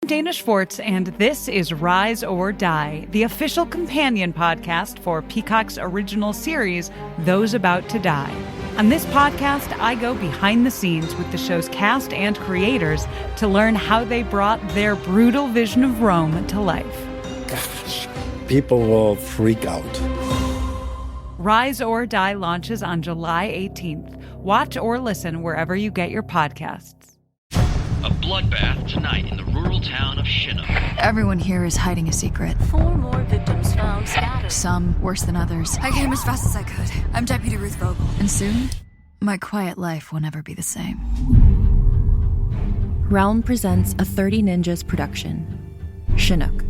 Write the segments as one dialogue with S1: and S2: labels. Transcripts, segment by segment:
S1: Dana Schwartz, and this is Rise or Die, the official companion podcast for Peacock's original series, Those About to Die. On this podcast, I go behind the scenes with the show's cast and creators to learn how they brought their brutal vision of Rome to life.
S2: Gosh, people will freak out.
S1: Rise or Die launches on July 18th. Watch or listen wherever you get your podcasts.
S3: A bloodbath tonight in the rural town of Chinook.
S4: Everyone here is hiding a secret.
S5: 4 more victims found scattered.
S4: Some worse than others.
S6: I came as fast as I could. I'm Deputy Ruth Vogel.
S4: And soon, my quiet life will never be the same.
S7: Realm presents a 30 Ninjas production, Chinook,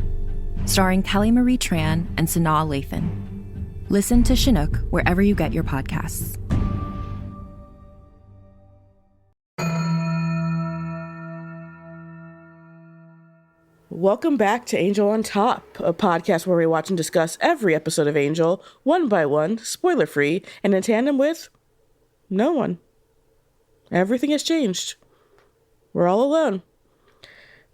S7: starring Kelly Marie Tran and Sanaa Lathan. Listen to Chinook wherever you get your podcasts.
S8: Welcome back to Angel on Top, a podcast where we watch and discuss every episode of Angel, one by one, spoiler-free, and in tandem with no one. Everything has changed. We're all alone.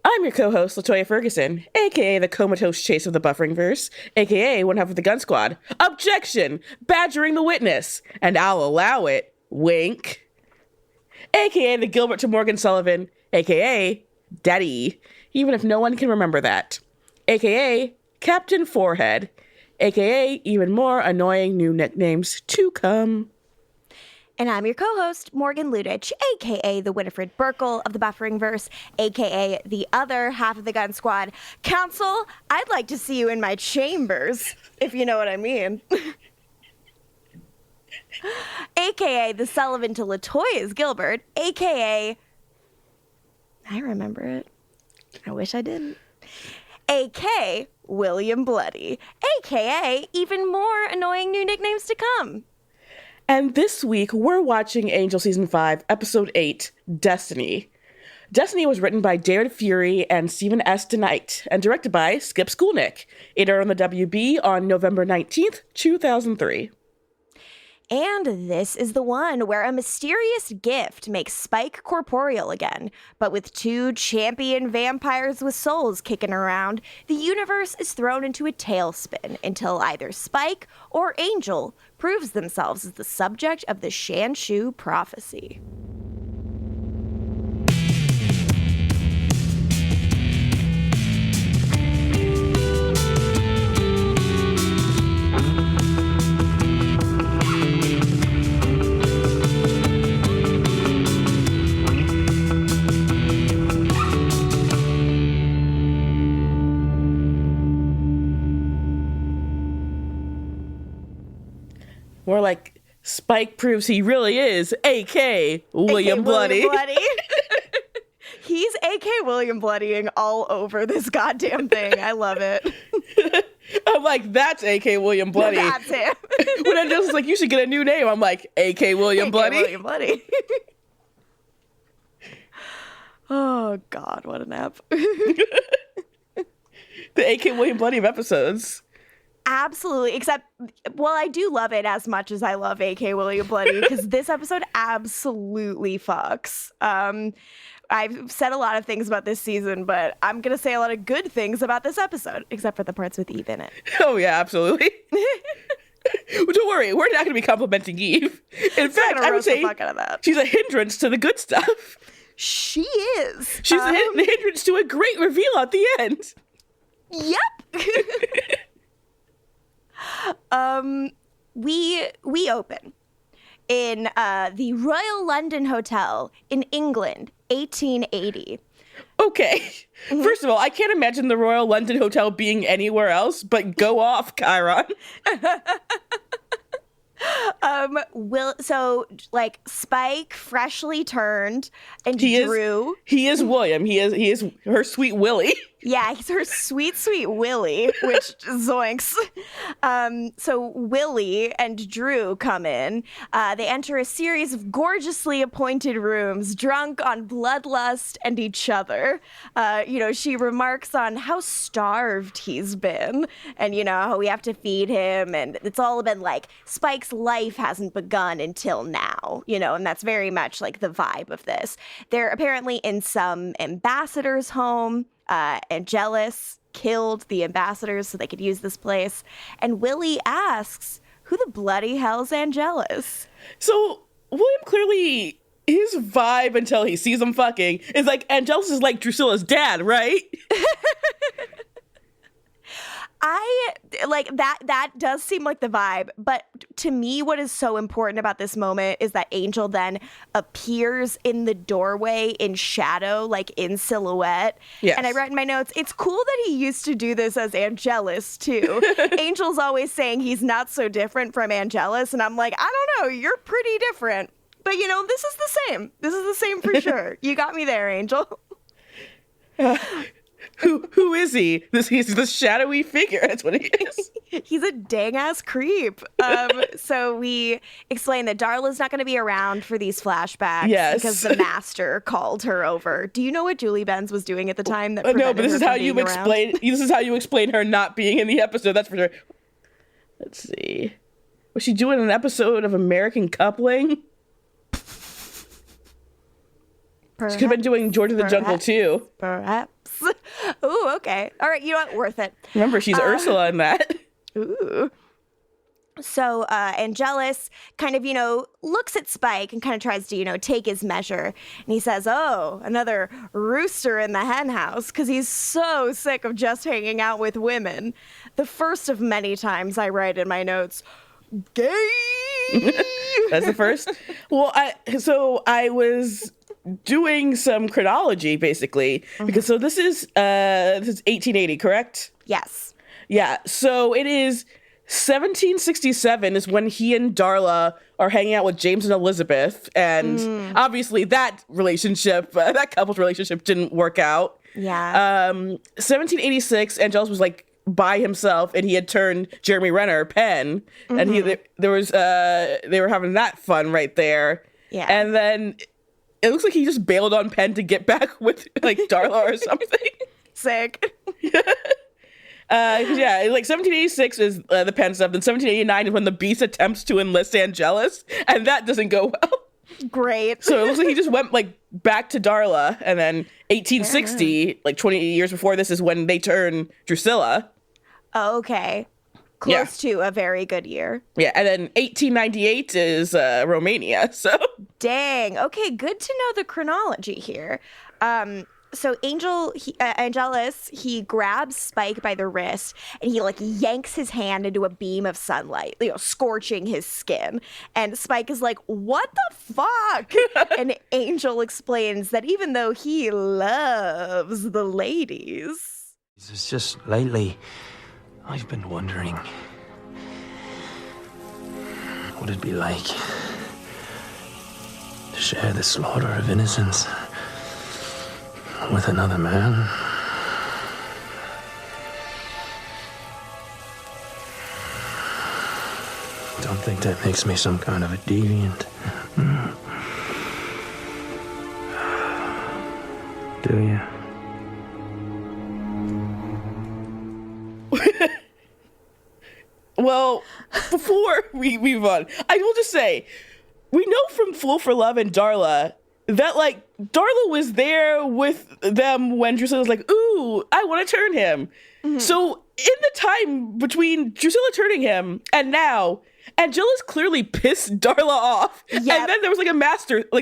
S8: I'm your co-host, LaToya Ferguson, a.k.a. the comatose chase of the buffering verse, a.k.a. one half of the Gunn Squad. Objection! Badgering the witness! And I'll allow it. Wink. A.k.a. the Gilbert to Morgan Sullivan, a.k.a. Daddy, even if no one can remember that. A.k.a. Captain Forehead, a.k.a. even more annoying new nicknames to come.
S9: And I'm your co-host, Morgan Lutich, a.k.a. the Winifred Burkle of the Buffering Verse, a.k.a. the other half of the Gunn Squad. Counsel, I'd like to see you in my chambers, if you know what I mean. a.k.a. the Sullivan to LaToya's Gilbert, a.k.a. I remember it. I wish I didn't. A.k. William Bloody, a.k.a. even more annoying new nicknames to come.
S8: And this week, we're watching Angel Season 5, Episode 8, Destiny. Destiny was written by Darren Fury and Stephen S. DeKnight, and directed by Skip Skulnick. It aired on the WB on November 19th, 2003.
S9: And this is the one where a mysterious gift makes Spike corporeal again. But with 2 champion vampires with souls kicking around, the universe is thrown into a tailspin until either Spike or Angel proves themselves as the subject of the Shanshu prophecy.
S8: More like Spike proves he really is A.K. William Bloody.
S9: He's A.K. William Bloodying all over this goddamn thing. I love it.
S8: I'm like, that's A.K. William Bloody.
S9: No, that's him.
S8: When Angelus is like, you should get a new name, I'm like, A.K. William Bloody.
S9: William Bloody. Oh, God, what an app.
S8: The A.K. William Bloody of episodes.
S9: Absolutely, except, well, I do love it as much as I love A.K. William Bloody, because this episode absolutely fucks. I've said a lot of things about this season, but I'm going to say a lot of good things about this episode, except for the parts with Eve in it.
S8: Oh, yeah, absolutely. Don't worry, we're not going to be complimenting Eve. In fact, I would say
S9: the fuck out of that.
S8: She's a hindrance to the good stuff.
S9: She is.
S8: She's a hindrance to a great reveal at the end.
S9: Yep. We open in the Royal London Hotel in England, 1880.
S8: Okay. First of all, I can't imagine the Royal London Hotel being anywhere else, but go off, Chiron.
S9: Spike freshly turned, and
S8: Drew. He is William. He is her sweet Willie.
S9: Yeah, he's her sweet, sweet Willie, which zoinks. So Willie and Drew come in. They enter a series of gorgeously appointed rooms, drunk on bloodlust and each other. She remarks on how starved he's been and, how we have to feed him. And it's all been like Spike's life hasn't begun until now, and that's very much like the vibe of this. They're apparently in some ambassador's home. Angelus killed the ambassadors so they could use this place. And Willie asks, who the bloody hell's Angelus?
S8: So William clearly, his vibe until he sees him fucking is like, Angelus is like Drusilla's dad, right?
S9: That does seem like the vibe, but to me, what is so important about this moment is that Angel then appears in the doorway in shadow, like in silhouette.
S8: Yes.
S9: And I wrote in my notes, it's cool that he used to do this as Angelus too. Angel's always saying he's not so different from Angelus, and I'm like, I don't know, you're pretty different. But you know, this is the same. This is the same for sure. You got me there, Angel.
S8: Who is he? He's this shadowy figure. That's what he is.
S9: He's a dang ass creep. So we explain that Darla's not going to be around for these flashbacks because the master called her over. Do you know what Julie Benz was doing at the time? That
S8: no, but this is how you explain. This is how you explain her not being in the episode. That's for sure. Let's see. Was she doing an episode of American Coupling? She could have been doing George of the Jungle too.
S9: Perhaps. Ooh, okay. All right, you know what? Worth it.
S8: Remember, she's Ursula in that.
S9: Ooh. So Angelus kind of, looks at Spike and kind of tries to, take his measure. And he says, oh, another rooster in the hen house, because he's so sick of just hanging out with women. The first of many times I write in my notes, gay.
S8: That's the first. Well, I was doing some chronology basically because this is 1880, correct?
S9: Yes.
S8: Yeah. So it is 1767 is when he and Darla are hanging out with James and Elizabeth, and obviously that couple's relationship didn't work out.
S9: Yeah.
S8: 1786, Angelus was like by himself, and he had turned Jeremy Renner Penn, and they were having that fun right there.
S9: Yeah.
S8: And then it looks like he just bailed on Penn to get back with like Darla or something.
S9: Sick.
S8: Like 1786 is the Penn stuff. Then 1789 is when the Beast attempts to enlist Angelus, and that doesn't go well.
S9: Great.
S8: So it looks like he just went like back to Darla, and then 1860, like 20 years before this, is when they turn Drusilla.
S9: Oh, okay. Close to a very good year.
S8: Yeah, and then 1898 is Romania. So
S9: dang. Okay, good to know the chronology here. So Angelus, he grabs Spike by the wrist and he like yanks his hand into a beam of sunlight, scorching his skin. And Spike is like, what the fuck? And Angel explains that even though he loves the ladies.
S10: It's just lately, I've been wondering what it'd be like to share the slaughter of innocents with another man. Don't think that makes me some kind of a deviant. Do you?
S8: Well, before we move on, I will just say, we know from Fool for Love and Darla that, like, Darla was there with them when Drusilla was like, ooh, I want to turn him. Mm-hmm. So in the time between Drusilla turning him and now, Angelus clearly pissed Darla off. Yep. And then there was like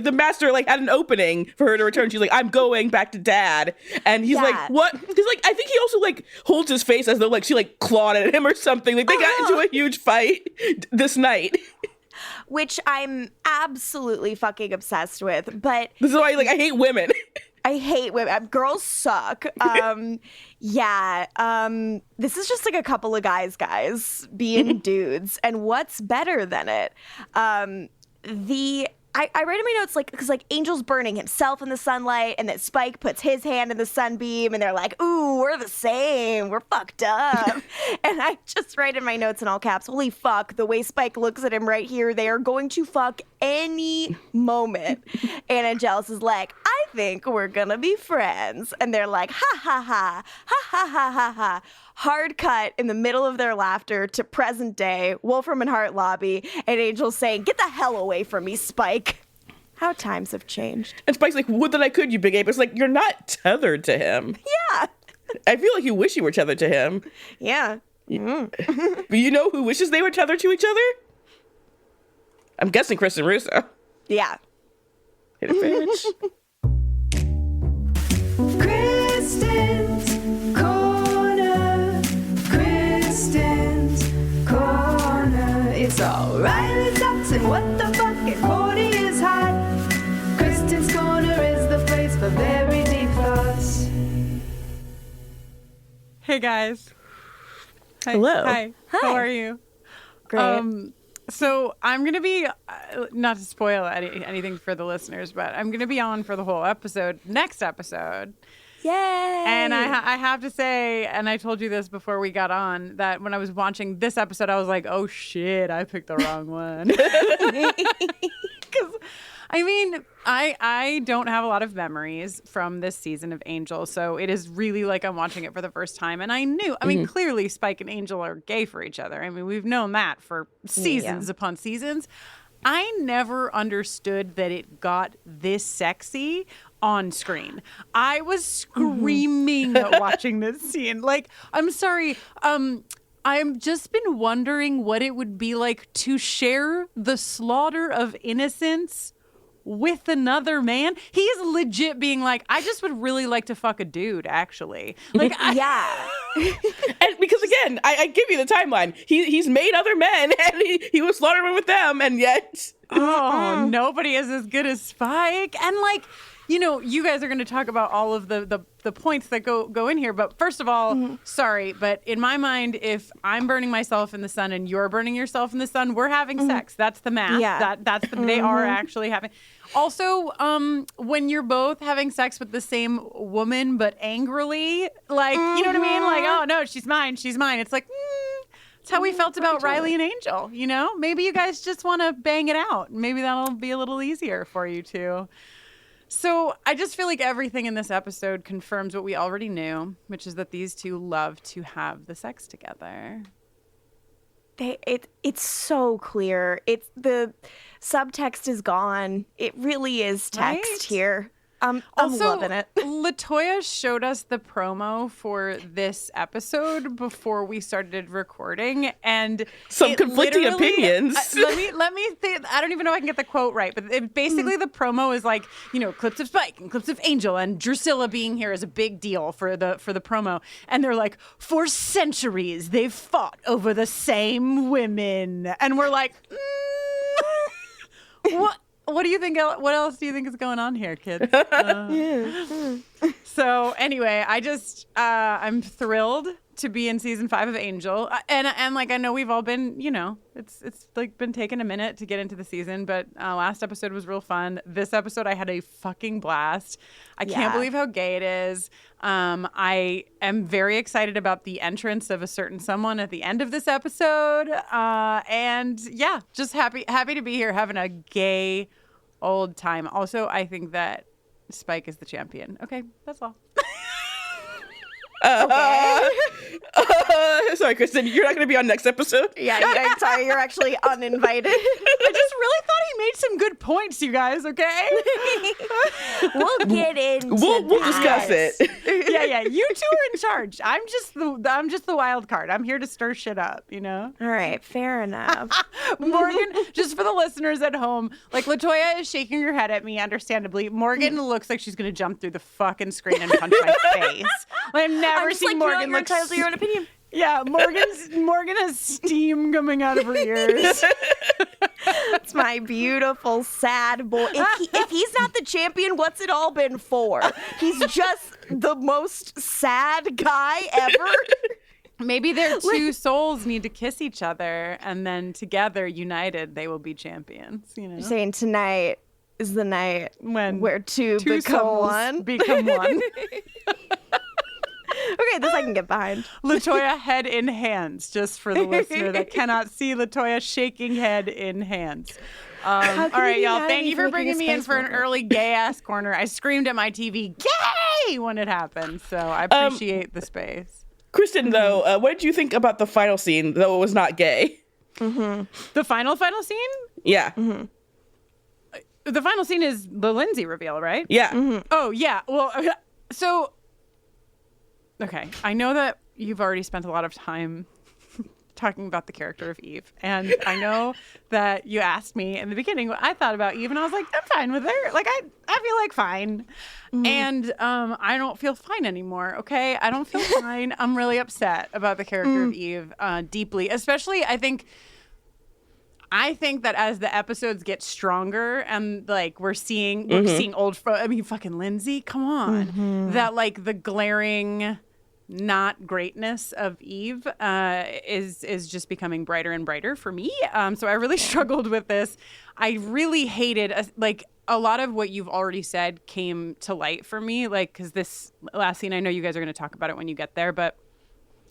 S8: the master had an opening for her to return. She's like, I'm going back to dad. And he's like, what? He's like, I think he also like holds his face as though like she like clawed at him or something. Like they got into a huge fight this night.
S9: Which I'm absolutely fucking obsessed with. But
S8: this is why like I hate women.
S9: I hate women. Girls suck. This is just like a couple of guys being dudes. And what's better than it? I write in my notes, like, because, like, Angel's burning himself in the sunlight, and that Spike puts his hand in the sunbeam, and they're like, ooh, we're the same. We're fucked up. And I just write in my notes in all caps, holy fuck, the way Spike looks at him right here, they are going to fuck any moment. And Angelus is like, I think we're gonna be friends. And they're like, ha, ha, ha, ha, ha, ha, ha, ha. Hard cut in the middle of their laughter to present day, Wolfram and Hart lobby, and Angel saying, get the hell away from me, Spike. How times have changed.
S8: And Spike's like, would that I could, you big ape. It's like, you're not tethered to him.
S9: Yeah.
S8: I feel like you wish you were tethered to him.
S9: Yeah.
S8: But you know who wishes they were tethered to each other? I'm guessing Kristin Russo.
S9: Yeah.
S8: Hit it, bitch.
S11: Kristin's Corner. Kristin's Corner. It's all Riley sucks and what the fuck and Cordy is hot. Kristin's Corner is the place for very deep thoughts.
S1: Hey guys. Hi.
S8: Hello.
S1: Hi. How are you?
S9: Great.
S1: So I'm going to be, not to spoil anything for the listeners, but I'm going to be on for the whole episode, next episode.
S9: Yay!
S1: And I have to say, and I told you this before we got on, that when I was watching this episode, I was like, oh shit, I picked the wrong one. Because, I mean, I don't have a lot of memories from this season of Angel, so it is really like I'm watching it for the first time. And I mean, clearly Spike and Angel are gay for each other. I mean, we've known that for seasons upon seasons. I never understood that it got this sexy on screen. I was screaming watching this scene. Like, I'm sorry. I've just been wondering what it would be like to share the slaughter of innocents with another man. He is legit being like, I just would really like to fuck a dude, actually. Like,
S9: yeah.
S8: And because again, I give you the timeline. He's made other men and he was slaughtering with them, and yet
S1: nobody is as good as Spike. And like, you know, you guys are going to talk about all of the points that go in here. But first of all, sorry, but in my mind, if I'm burning myself in the sun and you're burning yourself in the sun, we're having sex. That's the math.
S9: Yeah.
S1: They are actually having. Also, when you're both having sex with the same woman but angrily, like, you know what I mean? Like, oh no, she's mine. It's like, it's how we felt about Riley and Angel, you know? Maybe you guys just want to bang it out. Maybe that'll be a little easier for you two. So I just feel like everything in this episode confirms what we already knew, which is that these two love to have the sex together.
S9: It's so clear. It's the subtext is gone. It really is text here. I'm loving it.
S1: LaToya showed us the promo for this episode before we started recording, and
S8: some conflicting opinions.
S1: Let me think. I don't even know if I can get the quote right, but basically the promo is like, you know, clips of Spike and clips of Angel, and Drusilla being here is a big deal for the promo, and they're like, for centuries they've fought over the same women, and we're like, what? What do you think? What else do you think is going on here, kids? So anyway, I'm thrilled to be in season 5 of Angel, and like I know we've all been, you know, it's like been taking a minute to get into the season, but last episode was real fun. This episode I had a fucking blast. I can't believe how gay it is. I am very excited about the entrance of a certain someone at the end of this episode, and yeah, just happy to be here having a gay old time. Also, I think that Spike is the champion. Okay, that's all.
S8: Sorry, Kristin, you're not going to be on next episode.
S9: Yeah, I'm sorry, you're actually uninvited.
S1: I just really thought he made some good points, you guys. Okay,
S9: we'll get into.
S8: We'll discuss it.
S1: Yeah. You two are in charge. I'm just the wild card. I'm here to stir shit up. You know.
S9: All right, fair enough.
S1: Morgan, just for the listeners at home, like LaToya is shaking her head at me, understandably. Morgan looks like she's gonna jump through the fucking screen and punch my face. I've never seen Morgan
S9: you're entitled to your own opinion.
S1: Yeah, Morgan has steam coming out of her ears.
S9: It's my beautiful, sad boy. If he's not the champion, what's it all been for? He's just the most sad guy ever.
S1: Maybe their two souls need to kiss each other, and then together, united, they will be champions. You know,
S9: you're saying tonight is the night where two
S1: become one.
S9: Okay, this I can get behind.
S1: LaToya head in hands, just for the listener that cannot see LaToya shaking head in hands. All right, y'all. Thank you for bringing me in for an early gay-ass corner. I screamed at my TV, gay, when it happened, so I appreciate the space.
S8: Kristin, though, what did you think about the final scene, though it was not gay?
S1: The final scene?
S8: Yeah.
S12: the final scene is the Lindsay reveal, right?
S8: Yeah.
S9: Mm-hmm.
S12: Oh, yeah. Well, so, okay. I know that you've already spent a lot of time talking about the character of Eve. And I know that you asked me in the beginning what I thought about Eve, and I was like, I'm fine with her. Like, I feel like fine. Mm-hmm. And I don't feel fine anymore, okay? I don't feel fine. I'm really upset about the character of Eve deeply. Especially, I think that as the episodes get stronger and like we're seeing fucking Lindsay, come on. That like the glaring not greatness of Eve is just becoming brighter and brighter for me. So I really struggled with this. I really hated like a lot of what you've already said came to light for me, like because this last scene, I know you guys are going to talk about it when you get there, but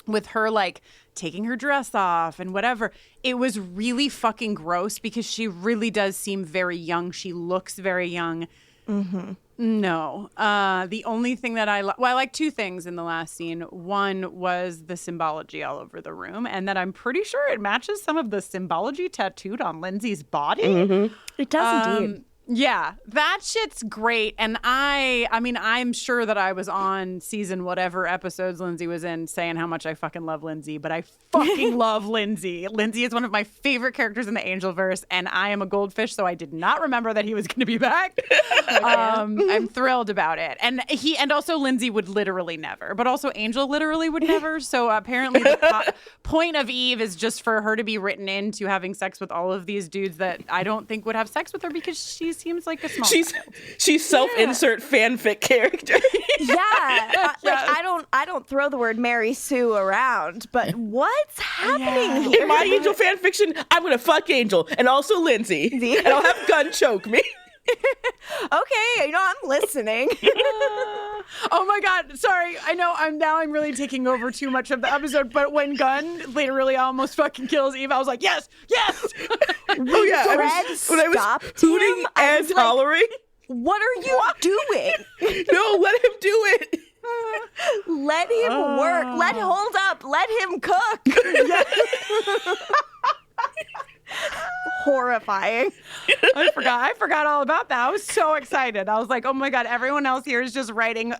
S12: with her like taking her dress off and whatever, it was really fucking gross because she really does seem very young. She looks very young. No. The only thing that I like two things in the last scene. One was the symbology all over the room, and that I'm pretty sure it matches some of the symbology tattooed on Lindsay's body.
S9: It does indeed.
S12: Yeah, that shit's great. And I mean, I'm sure that I was on season whatever episodes Lindsay was in saying how much I fucking love Lindsay, but I fucking love Lindsay. Lindsay is one of my favorite characters in the Angelverse, and I am a goldfish, so I did not remember that he was going to be back. I'm thrilled about it. And also Lindsay would literally never, but also Angel literally would never. So apparently the point of Eve is just for her to be written into having sex with all of these dudes that I don't think would have sex with her because she seems like a small child.
S8: She's self-insert fanfic character.
S9: I don't throw the word Mary Sue around, but what's happening here?
S8: In my Angel fan fiction, I'm gonna fuck Angel and also Lindsay, and I'll have Gunn choke me.
S9: Okay, I'm listening.
S12: Oh my God, sorry. I know I'm really taking over too much of the episode, but when Gunn literally almost fucking kills Eve, I was like, yes.
S8: Oh yeah, when I was hooting and hollering.
S9: What are you doing?
S8: No, let him do it.
S9: Let him work. Hold up. Let him cook. Horrifying.
S12: I forgot all about that. I was so excited. I was like, oh my God, everyone else here is just writing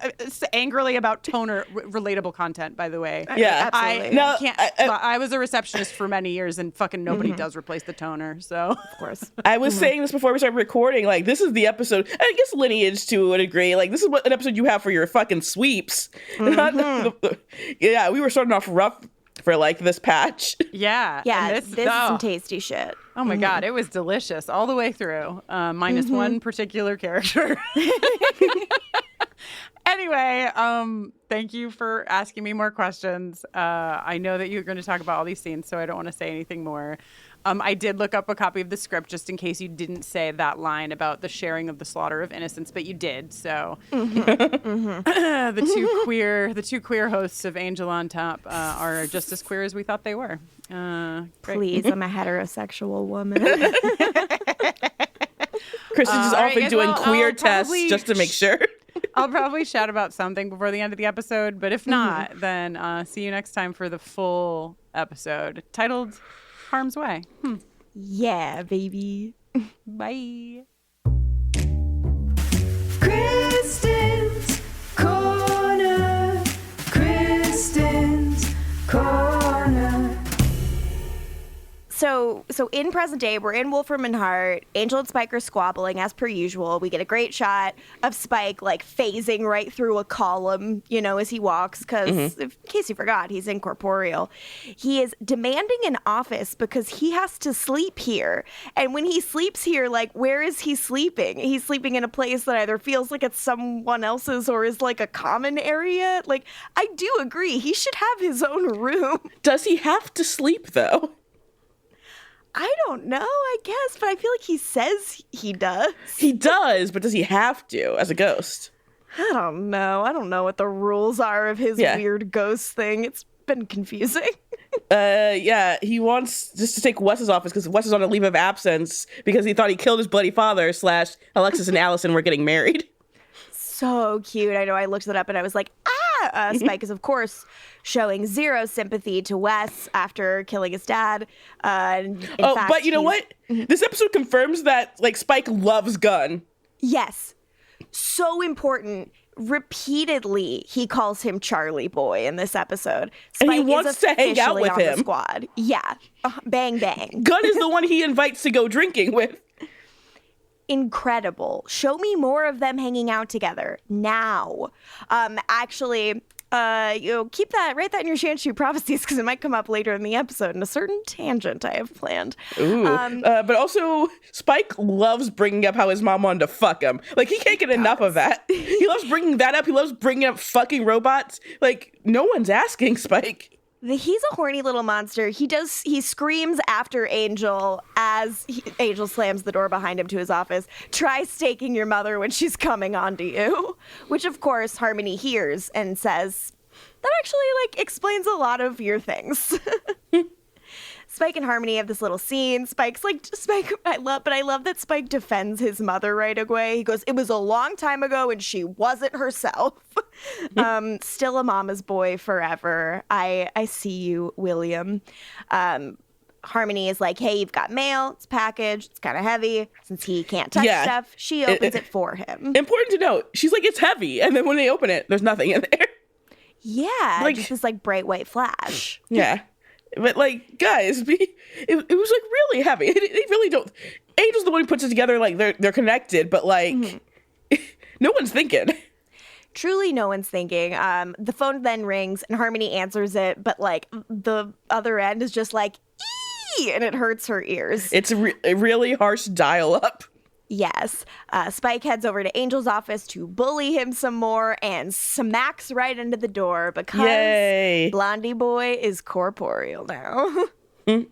S12: angrily about toner relatable content, by the way.
S8: Yeah,
S12: absolutely. I was a receptionist for many years and fucking nobody does replace the toner. So
S9: of course.
S8: I was saying this before we started recording, like this is the episode, and I guess Lineage to a degree, like this is what an episode you have for your fucking sweeps. Yeah, we were starting off rough for like this patch.
S9: Yeah, this is some tasty shit.
S12: Oh my God, it was delicious all the way through, minus one particular character. Anyway, thank you for asking me more questions. I know that you're going to talk about all these scenes, so I don't want to say anything more. I did look up a copy of the script just in case you didn't say that line about the sharing of the slaughter of innocents, but you did. So the two queer hosts of Angel on Top are just as queer as we thought they were.
S9: Please, I'm a heterosexual woman.
S8: Kristen's just often doing queer tests just to make sure.
S12: I'll probably shout about something before the end of the episode, but if not, then see you next time for the full episode titled Harm's Way.
S9: Yeah, baby.
S12: Bye.
S11: Kristin's Corner. Kristin's Corner.
S9: So in present day, we're in Wolfram and Hart. Angel and Spike are squabbling as per usual. We get a great shot of Spike like phasing right through a column, as he walks, because in case you forgot, he's incorporeal. He is demanding an office because he has to sleep here. And when he sleeps here, like, where is he sleeping? He's sleeping in a place that either feels like it's someone else's or is like a common area. Like, I do agree. He should have his own room.
S8: Does he have to sleep though?
S9: I don't know, I guess, but I feel like he says he does.
S8: He does, but does he have to as a ghost?
S9: I don't know. I don't know what the rules are of his weird ghost thing. It's been confusing.
S8: He wants just to take Wes's office because Wes is on a leave of absence because he thought he killed his bloody father / Alexis and Allison were getting married.
S9: So cute. I know I looked it up and I was like, Spike is, of course, showing zero sympathy to Wes after killing his dad.
S8: But you know what? This episode confirms that, like, Spike loves Gunn.
S9: Yes. So important. Repeatedly, he calls him Charlie Boy in this episode. Spike
S8: and he wants to hang out with him.
S9: The squad. Yeah. Bang, bang.
S8: Gunn is the one he invites to go drinking with.
S9: Incredible. Show me more of them hanging out together now. Actually, keep that, write that in your Shanshu prophecies, because it might come up later in the episode in a certain tangent I have planned.
S8: Ooh. But also, Spike loves bringing up how his mom wanted to fuck him. Like, he can't get enough of that. He loves bringing that up. He loves bringing up fucking robots. Like, no one's asking Spike.
S9: He's a horny little monster. He screams after Angel as Angel slams the door behind him to his office. Try staking your mother when she's coming onto you. Which, of course, Harmony hears and says, that actually, like, explains a lot of your things. Spike and Harmony have this little scene. Spike, I love that Spike defends his mother right away. He goes, it was a long time ago and she wasn't herself. Still a mama's boy forever. I see you, William. Harmony is like, hey, you've got mail. It's packaged. It's kind of heavy. Since he can't touch stuff, she opens it for him.
S8: Important to note, she's like, it's heavy. And then when they open it, there's nothing in there.
S9: Yeah, like, just this, like, bright white flash.
S8: Yeah. But, like, guys, it was, like, really heavy. They really don't... Angel's the one who puts it together, like, they're connected, but, like, no one's thinking.
S9: Truly no one's thinking. The phone then rings, and Harmony answers it, but, like, the other end is just like, ee! And it hurts her ears.
S8: It's a really harsh dial-up.
S9: Yes. Spike heads over to Angel's office to bully him some more and smacks right into the door because Blondie Boy is corporeal now. We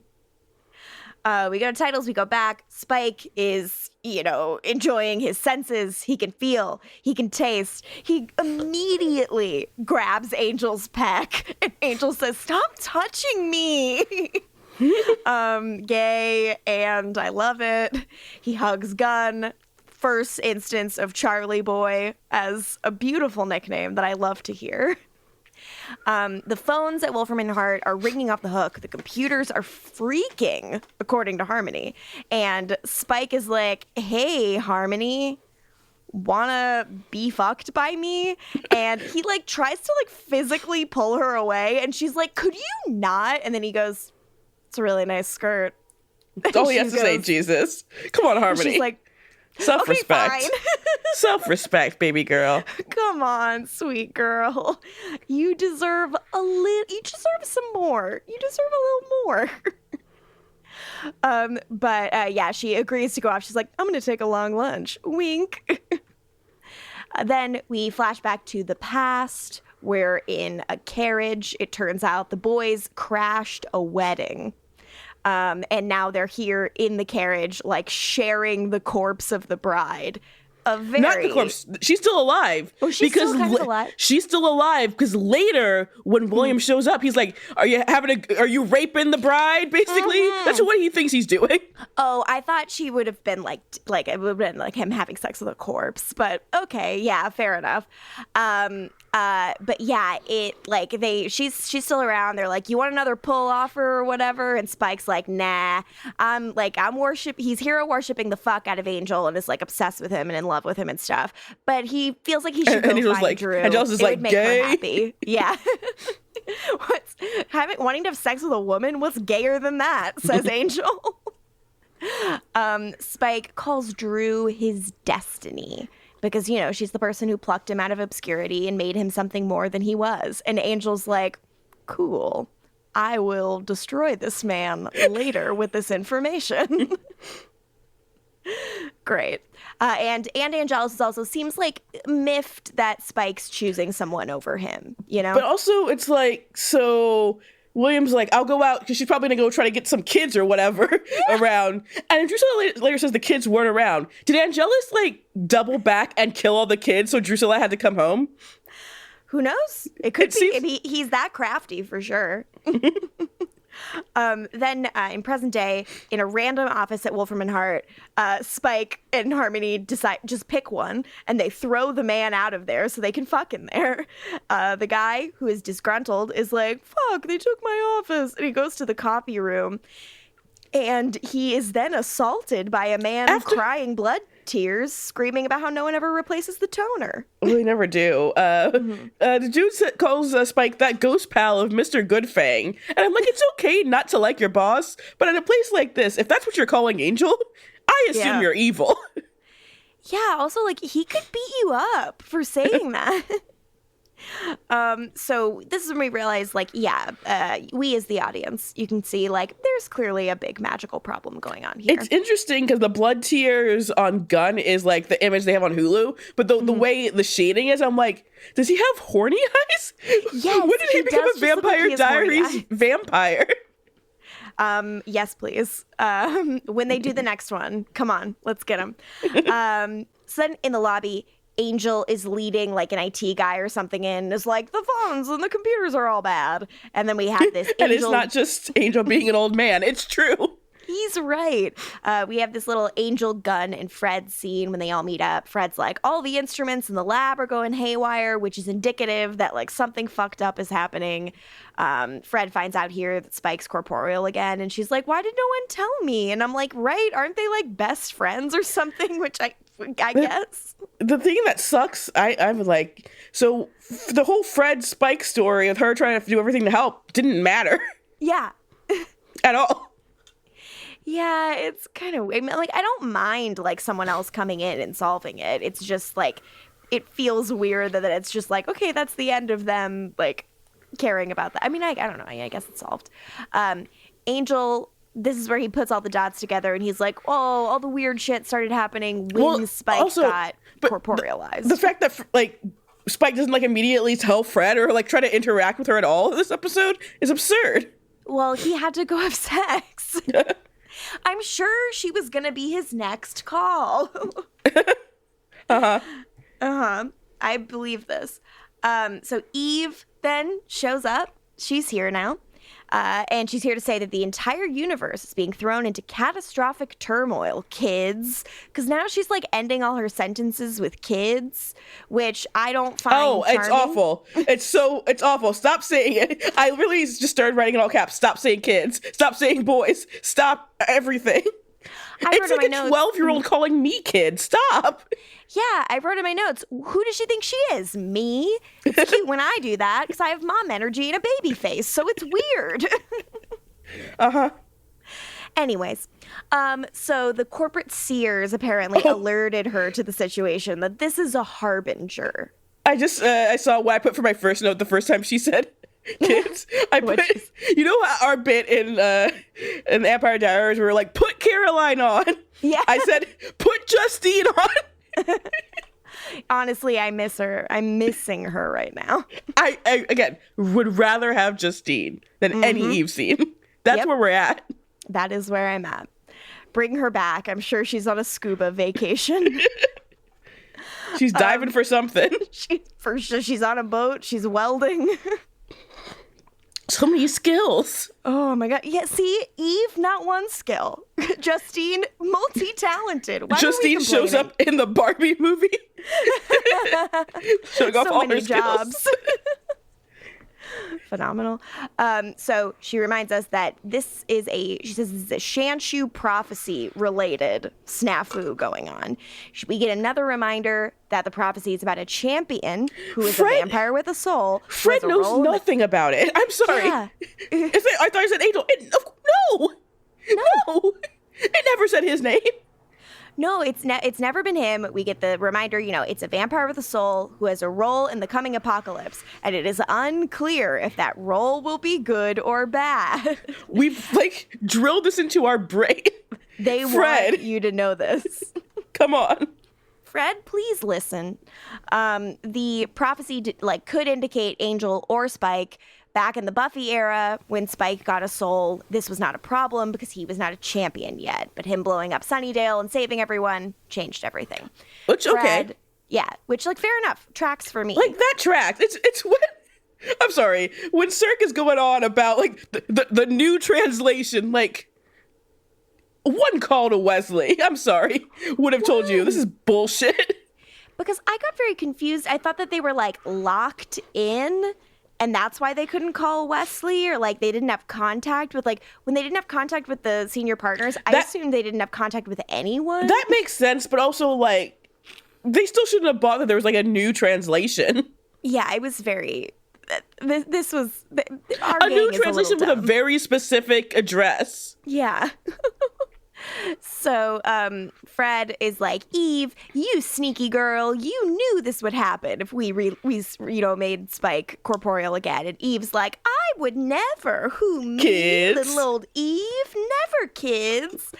S9: go to titles, we go back. Spike is, enjoying his senses. He can feel, he can taste. He immediately grabs Angel's peck and Angel says, stop touching me. Gay, and I love it. He hugs Gunn. First instance of Charlie Boy as a beautiful nickname that I love to hear. The phones at Wolfram and Hart are ringing off the hook. The computers are freaking, according to Harmony. And Spike is like, hey, Harmony, wanna be fucked by me? And he, like, tries to, like, physically pull her away. And she's like, could you not? And then he goes, it's a really nice skirt.
S8: That's all he has to say, Jesus. Come on, Harmony.
S9: She's like,
S8: self-respect.
S9: Okay, fine.
S8: Self-respect, baby girl.
S9: Come on, sweet girl. You deserve you deserve some more. You deserve a little more. But she agrees to go off. She's like, I'm going to take a long lunch. Wink. Then we flash back to the past. We're in a carriage. It turns out the boys crashed a wedding. And now they're here in the carriage, like, sharing the corpse of the bride.
S8: Not the corpse. She's still alive.
S9: Oh, she's still kind of alive?
S8: She's still alive because later when William shows up, he's like, are you raping the bride, basically? That's what he thinks he's doing.
S9: Oh, I thought she would have been like it would have been like him having sex with a corpse, but okay, yeah, fair enough. But yeah, she's still around. They're like, you want another pull offer or whatever? And Spike's like, nah. He's hero worshiping the fuck out of Angel and is, like, obsessed with him and in love with him and stuff. But he feels like he should go find Drew.
S8: Angel's is like,
S9: make
S8: gay?
S9: her happy. Yeah. Wanting to have sex with a woman? What's gayer than that? Says Angel. Spike calls Drew his destiny. Because, she's the person who plucked him out of obscurity and made him something more than he was. And Angel's like, cool, I will destroy this man later with this information. Great. And Angelus also seems like miffed that Spike's choosing someone over him,
S8: But also it's like, so William's like, I'll go out because she's probably going to go try to get some kids or whatever around. And Drusilla later says the kids weren't around. Did Angelus, like, double back and kill all the kids so Drusilla had to come home?
S9: Who knows? It could be. He's that crafty for sure. Then in present day, in a random office at Wolfram and Hart, Spike and Harmony decide just pick one, and they throw the man out of there so they can fuck in there. The guy who is disgruntled is like, "Fuck, they took my office," and he goes to the copy room, and he is then assaulted by a man crying blood tears, screaming about how no one ever replaces the toner.
S8: Well, they never do. The dude calls Spike that ghost pal of Mr. Goodfang. And I'm like, it's okay not to like your boss, but in a place like this, if that's what you're calling Angel, I assume you're evil.
S9: Yeah, also, like, he could beat you up for saying that. So this is when we realize, like, we as the audience, you can see, like, there's clearly a big magical problem going on here.
S8: It's interesting because the blood tears on Gunn is like the image they have on Hulu, but the way the shading is, I'm like, does he have horny eyes?
S9: Yes,
S8: when did he become a Vampire Diaries vampire?
S9: Yes, please. When they do the next one, come on, let's get him. So then in the lobby, Angel is leading like an IT guy or something in, and is like, the phones and the computers are all bad. And then we have this
S8: and it's not just Angel being an old man. It's true.
S9: He's right. We have this little Angel, Gunn, and Fred scene when they all meet up. Fred's like, all the instruments in the lab are going haywire, which is indicative that like something fucked up is happening. Fred finds out here that Spike's corporeal again, and she's like, why did no one tell me? And I'm like, right, aren't they like best friends or something? Which I guess.
S8: The thing that sucks, I'm like, so the whole Fred Spike story of her trying to do everything to help didn't matter.
S9: Yeah.
S8: At all.
S9: Yeah, it's kind of, I mean, like, I don't mind like someone else coming in and solving it. It's just like, it feels weird that it's just like, okay, that's the end of them like caring about that. I mean, I don't know. I guess it's solved. Angel, this is where he puts all the dots together, and he's like, oh, all the weird shit started happening when Spike got corporealized.
S8: The fact that, like, Spike doesn't, like, immediately tell Fred or, like, try to interact with her at all in this episode is absurd.
S9: Well, he had to go have sex. I'm sure she was going to be his next call. I believe this. So Eve then shows up. She's here now. And she's here to say that the entire universe is being thrown into catastrophic turmoil, kids. Because now she's like ending all her sentences with kids, which I don't find charming.
S8: It's awful. It's awful. Stop saying it. I really just started writing in all caps. Stop saying kids. Stop saying boys. Stop everything. It's like a 12-year-old calling me kid. Stop.
S9: Yeah, I wrote in my notes, who does she think she is? Me? It's cute when I do that because I have mom energy and a baby face, so it's weird. Anyways, so the corporate seers apparently alerted her to the situation, that this is a harbinger.
S8: I saw what I put for my first note the first time she said kids. I put, you know, our bit in Empire Diaries, we were like, put Caroline on.
S9: Yeah.
S8: I said, put Justine on.
S9: Honestly, I miss her. I'm missing her right now.
S8: I again, would rather have Justine than any Eve scene. That's where we're at.
S9: That is where I'm at. Bring her back. I'm sure she's on a scuba vacation.
S8: She's diving for something.
S9: She's on a boat. She's welding.
S8: So many skills.
S9: Oh my god. Yeah, see, Eve, not one skill. Justine, multi-talented.
S8: Justine shows up in the Barbie movie. Showing off all her jobs.
S9: Phenomenal. So she reminds us that this is a Shanshu prophecy related snafu going on. We get another reminder that the prophecy is about a champion who is a vampire with a soul.
S8: Fred knows nothing about it. I'm sorry. Yeah. I thought he said Angel. No. It never said his name.
S9: No, it's never been him. We get the reminder, you know, it's a vampire with a soul who has a role in the coming apocalypse, and it is unclear if that role will be good or bad.
S8: We've, like, drilled this into our brain.
S9: They want you to know this.
S8: Come on.
S9: Fred, please listen. The prophecy, could indicate Angel or Spike. Back in the Buffy era, when Spike got a soul, this was not a problem because he was not a champion yet. But him blowing up Sunnydale and saving everyone changed everything.
S8: Which, okay.
S9: Yeah, which, fair enough. Tracks for me.
S8: Like, that tracks. It's what... I'm sorry. When Cirque is going on about like the new translation, like one call to Wesley, I'm sorry, would have told you this is bullshit.
S9: Because I got very confused. I thought that they were like locked in, and that's why they couldn't call Wesley, or like they didn't have contact with, like, when they didn't have contact with the senior partners, I assumed they didn't have contact with anyone. That
S8: makes sense, but also like they still shouldn't have bothered. There was like a new translation.
S9: Yeah, I was very. This was our
S8: a new translation with a very specific address.
S9: Yeah. So Fred is like, Eve, you sneaky girl, you knew this would happen if we made Spike corporeal again. And Eve's like, I would never. Who, me?
S8: Kids.
S9: Little old Eve? Never, kids.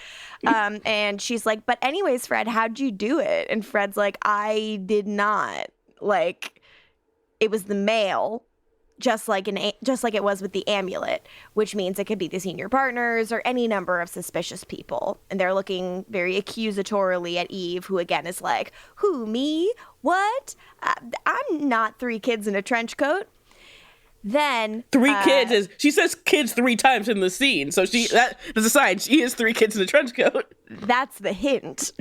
S9: And she's like, but anyways, Fred, how'd you do it? And Fred's like, I did not. Like, it was the mail. Just like it was with the amulet, which means it could be the senior partners or any number of suspicious people. And they're looking very accusatorily at Eve, who again is like, who, me? What? I'm not 3 kids in a trench coat. Then
S8: 3 kids is, she says kids 3 times in the scene. So that is a sign. She is 3 kids in a trench coat.
S9: That's the hint.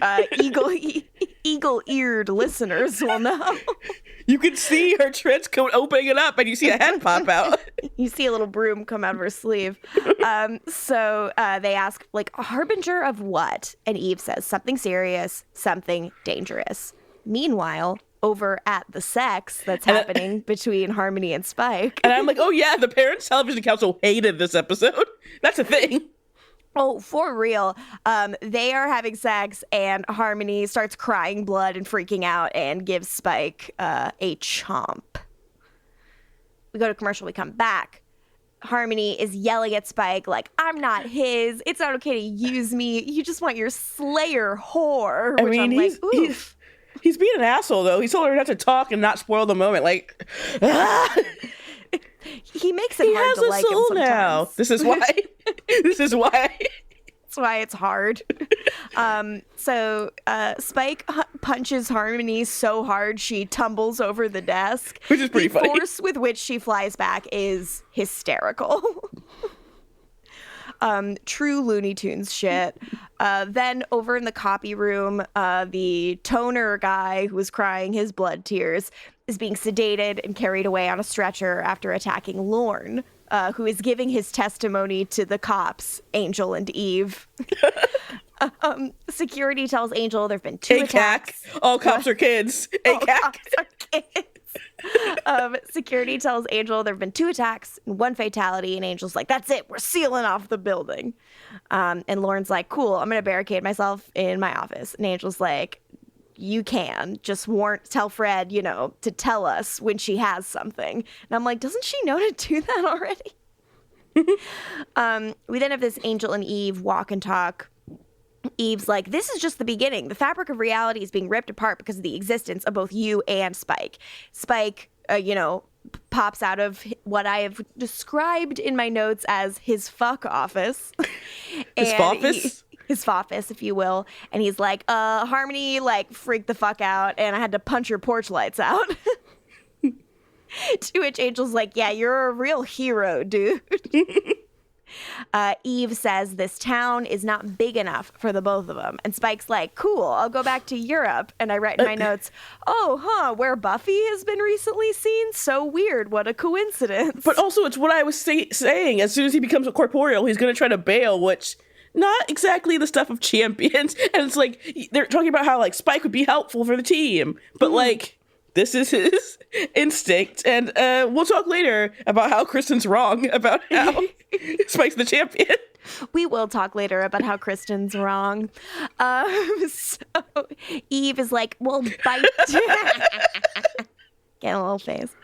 S9: Eagle-eared listeners will know.
S8: You can see her trench coat opening it up, and you see a head pop out.
S9: You see a little broom come out of her sleeve. So they ask, like, a harbinger of what? And Eve says, something serious, something dangerous. Meanwhile, over at the sex that's happening between Harmony and Spike.
S8: And I'm like, oh yeah, the Parents Television Council hated this episode. That's a thing.
S9: Oh, for real. They are having sex, and Harmony starts crying blood and freaking out and gives Spike a chomp. We go to commercial, we come back. Harmony is yelling at Spike like, I'm not his. It's not okay to use me. You just want your Slayer whore. Which I'm like, oof.
S8: He's being an asshole, though. He told her not to talk and not spoil the moment. Like,
S9: he makes it hard to like him sometimes.
S8: Now. This is why. This is why.
S9: That's why it's hard. So Spike punches Harmony so hard she tumbles over the desk.
S8: Which is pretty funny.
S9: The force with which she flies back is hysterical. True Looney Tunes shit. Then over in the copy room, the toner guy who was crying his blood tears is being sedated and carried away on a stretcher after attacking Lorne, who is giving his testimony to the cops, Angel and Eve. Security tells Angel there have been 2 attacks.
S8: All cops are kids.
S9: All cops are kids. Security tells Angel there have been 2 attacks and 1 fatality, and Angel's like, that's it, we're sealing off the building. And Lauren's like, cool, I'm gonna barricade myself in my office. And Angel's like, you can just tell Fred, to tell us when she has something. And I'm like, doesn't she know to do that already? We then have this Angel and Eve walk and talk. Eve's like, this is just the beginning. The fabric of reality is being ripped apart because of the existence of both you and Spike. Spike, pops out of what I have described in my notes as his fuck office.
S8: His office?
S9: His office, if you will. And he's like, Harmony, like, freaked the fuck out, and I had to punch your porch lights out. To which Angel's like, yeah, you're a real hero, dude. Eve says this town is not big enough for the both of them. And Spike's like, cool, I'll go back to Europe. And I write in my notes, where Buffy has been recently seen? So weird. What a coincidence.
S8: But also, it's what I was saying. As soon as he becomes a corporeal, he's going to try to bail, which... not exactly the stuff of champions. And it's like, they're talking about how, like, Spike would be helpful for the team. But, like, this is his instinct. And we'll talk later about how Kristin's wrong about how Spike's the champion.
S9: We will talk later about how Kristin's wrong. So Eve is like, well, bite. Get a little face.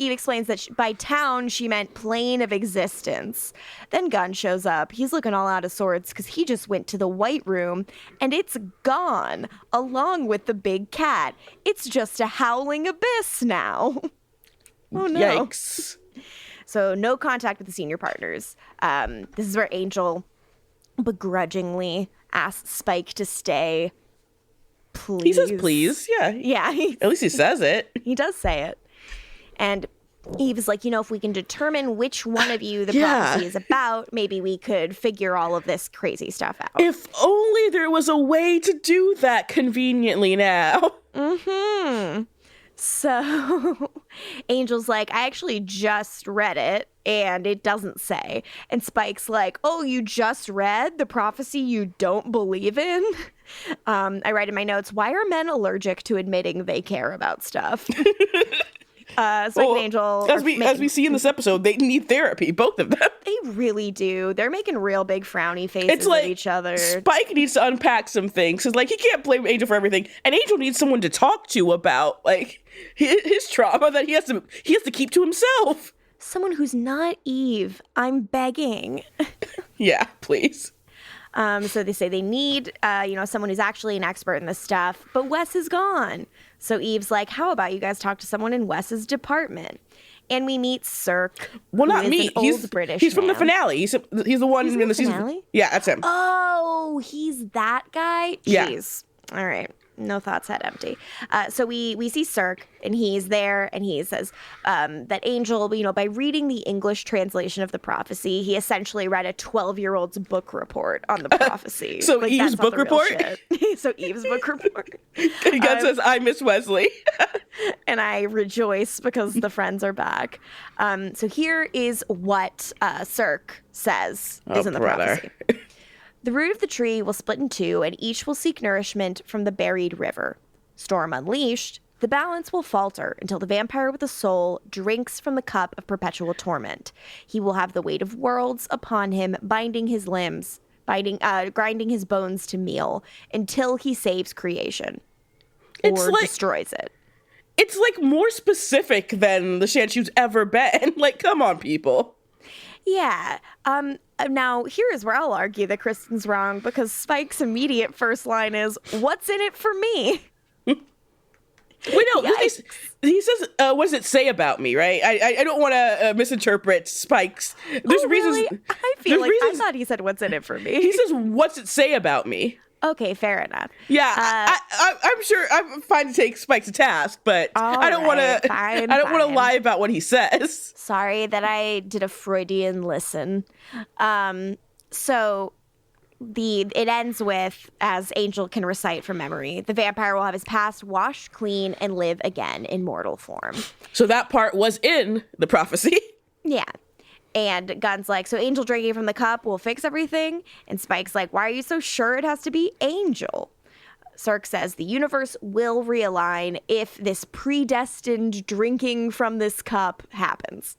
S9: Eve explains that by town, she meant plane of existence. Then Gunn shows up. He's looking all out of sorts because he just went to the White Room and it's gone, along with the big cat. It's just a howling abyss now. Oh, no.
S8: Yikes.
S9: So no contact with the senior partners. This is where Angel begrudgingly asks Spike to stay. Please.
S8: He says please, yeah.
S9: Yeah.
S8: At least he says it.
S9: He does say it. And Eve is like, if we can determine which one of you the prophecy is about, maybe we could figure all of this crazy stuff out.
S8: If only there was a way to do that conveniently now.
S9: So Angel's like, I actually just read it and it doesn't say. And Spike's like, oh, you just read the prophecy you don't believe in? I write in my notes, why are men allergic to admitting they care about stuff? Spike and Angel,
S8: as we see in this episode, they need therapy, both of them.
S9: They really do. They're making real big frowny faces at each other.
S8: Spike needs to unpack some things because, he can't blame Angel for everything, and Angel needs someone to talk to about his trauma that he has to keep to himself.
S9: Someone who's not Eve. I'm begging.
S8: Yeah, please.
S9: So they say they need, someone who's actually an expert in this stuff, but Wes is gone. So Eve's like, how about you guys talk to someone in Wes's department? And we meet Cirque.
S8: Well, not me.
S9: He's British.
S8: He's from the finale. He's the one in the
S9: finale?
S8: season. Yeah, that's him.
S9: Oh, he's that guy? Jeez.
S8: Yeah.
S9: All right. No thoughts, head empty. So we see Cirque, and he's there, and he says that Angel, by reading the English translation of the prophecy, he essentially read a 12-year-old's book report on the prophecy.
S8: So Eve's book report?
S9: So Eve's book report.
S8: And God says, I miss Wesley.
S9: And I rejoice because the friends are back. So here is what Cirque says is in the prophecy. The root of the tree will split in two, and each will seek nourishment from the buried river. Storm unleashed, the balance will falter until the vampire with a soul drinks from the cup of perpetual torment. He will have the weight of worlds upon him, binding his limbs, grinding his bones to meal, until he saves creation. Or destroys it.
S8: It's more specific than the Shanshu's ever been. Come on, people.
S9: Yeah. Now, here is where I'll argue that Kristin's wrong, because Spike's immediate first line is, what's in it for me?
S8: Wait, no, he says, what does it say about me, right? I don't want to misinterpret Spike's. There's reasons.
S9: Really? I thought he said, what's in it for me?
S8: He says, what's it say about me?
S9: Okay, fair enough.
S8: Yeah, I'm sure I'm fine to take Spike to task, but I don't want to. I don't want to lie about what he says.
S9: Sorry that I did a Freudian listen. So it ends with, as Angel can recite from memory, the vampire will have his past washed clean and live again in mortal form.
S8: So that part was in the prophecy.
S9: Yeah. And Gunn's like, so Angel drinking from the cup will fix everything? And Spike's like, why are you so sure it has to be Angel? Cirque says the universe will realign if this predestined drinking from this cup happens.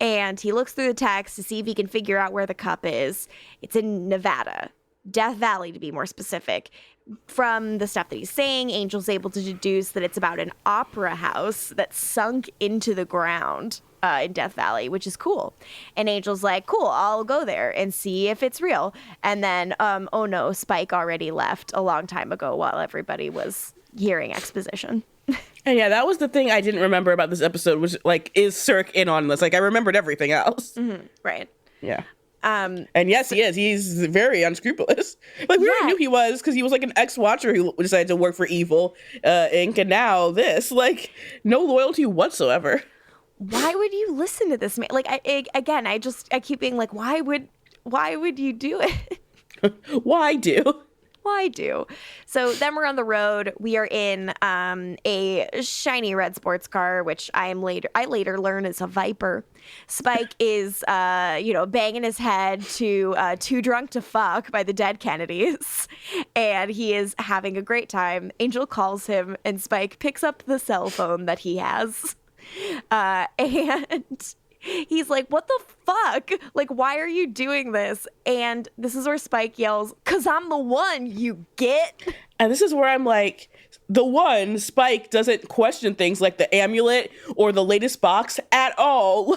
S9: And he looks through the text to see if he can figure out where the cup is. It's in Nevada, Death Valley to be more specific. From the stuff that he's saying, Angel's able to deduce that it's about an opera house that sunk into the ground in Death Valley, which is cool. And Angel's like, cool, I'll go there and see if it's real. And then, oh no, Spike already left a long time ago while everybody was hearing exposition.
S8: And yeah, that was the thing I didn't remember about this episode, was is Cirque in on this? I remembered everything else.
S9: Mm-hmm. Right.
S8: Yeah. And yes, he is. He's very unscrupulous. We already knew he was, because he was an ex-watcher who decided to work for Evil Inc. And now this, no loyalty whatsoever.
S9: Why would you listen to this man? I keep being like, why would you do it?
S8: Why do?
S9: So then we're on the road. We are in a shiny red sports car, which I later learn is a Viper. Spike is, banging his head to Too Drunk to Fuck by the Dead Kennedys. And he is having a great time. Angel calls him, and Spike picks up the cell phone that he has. And he's like, what the fuck? Why are you doing this? And this is where Spike yells, 'cause I'm the one, you get?
S8: And this is where I'm like, the one, Spike doesn't question things like the amulet or the latest box at all.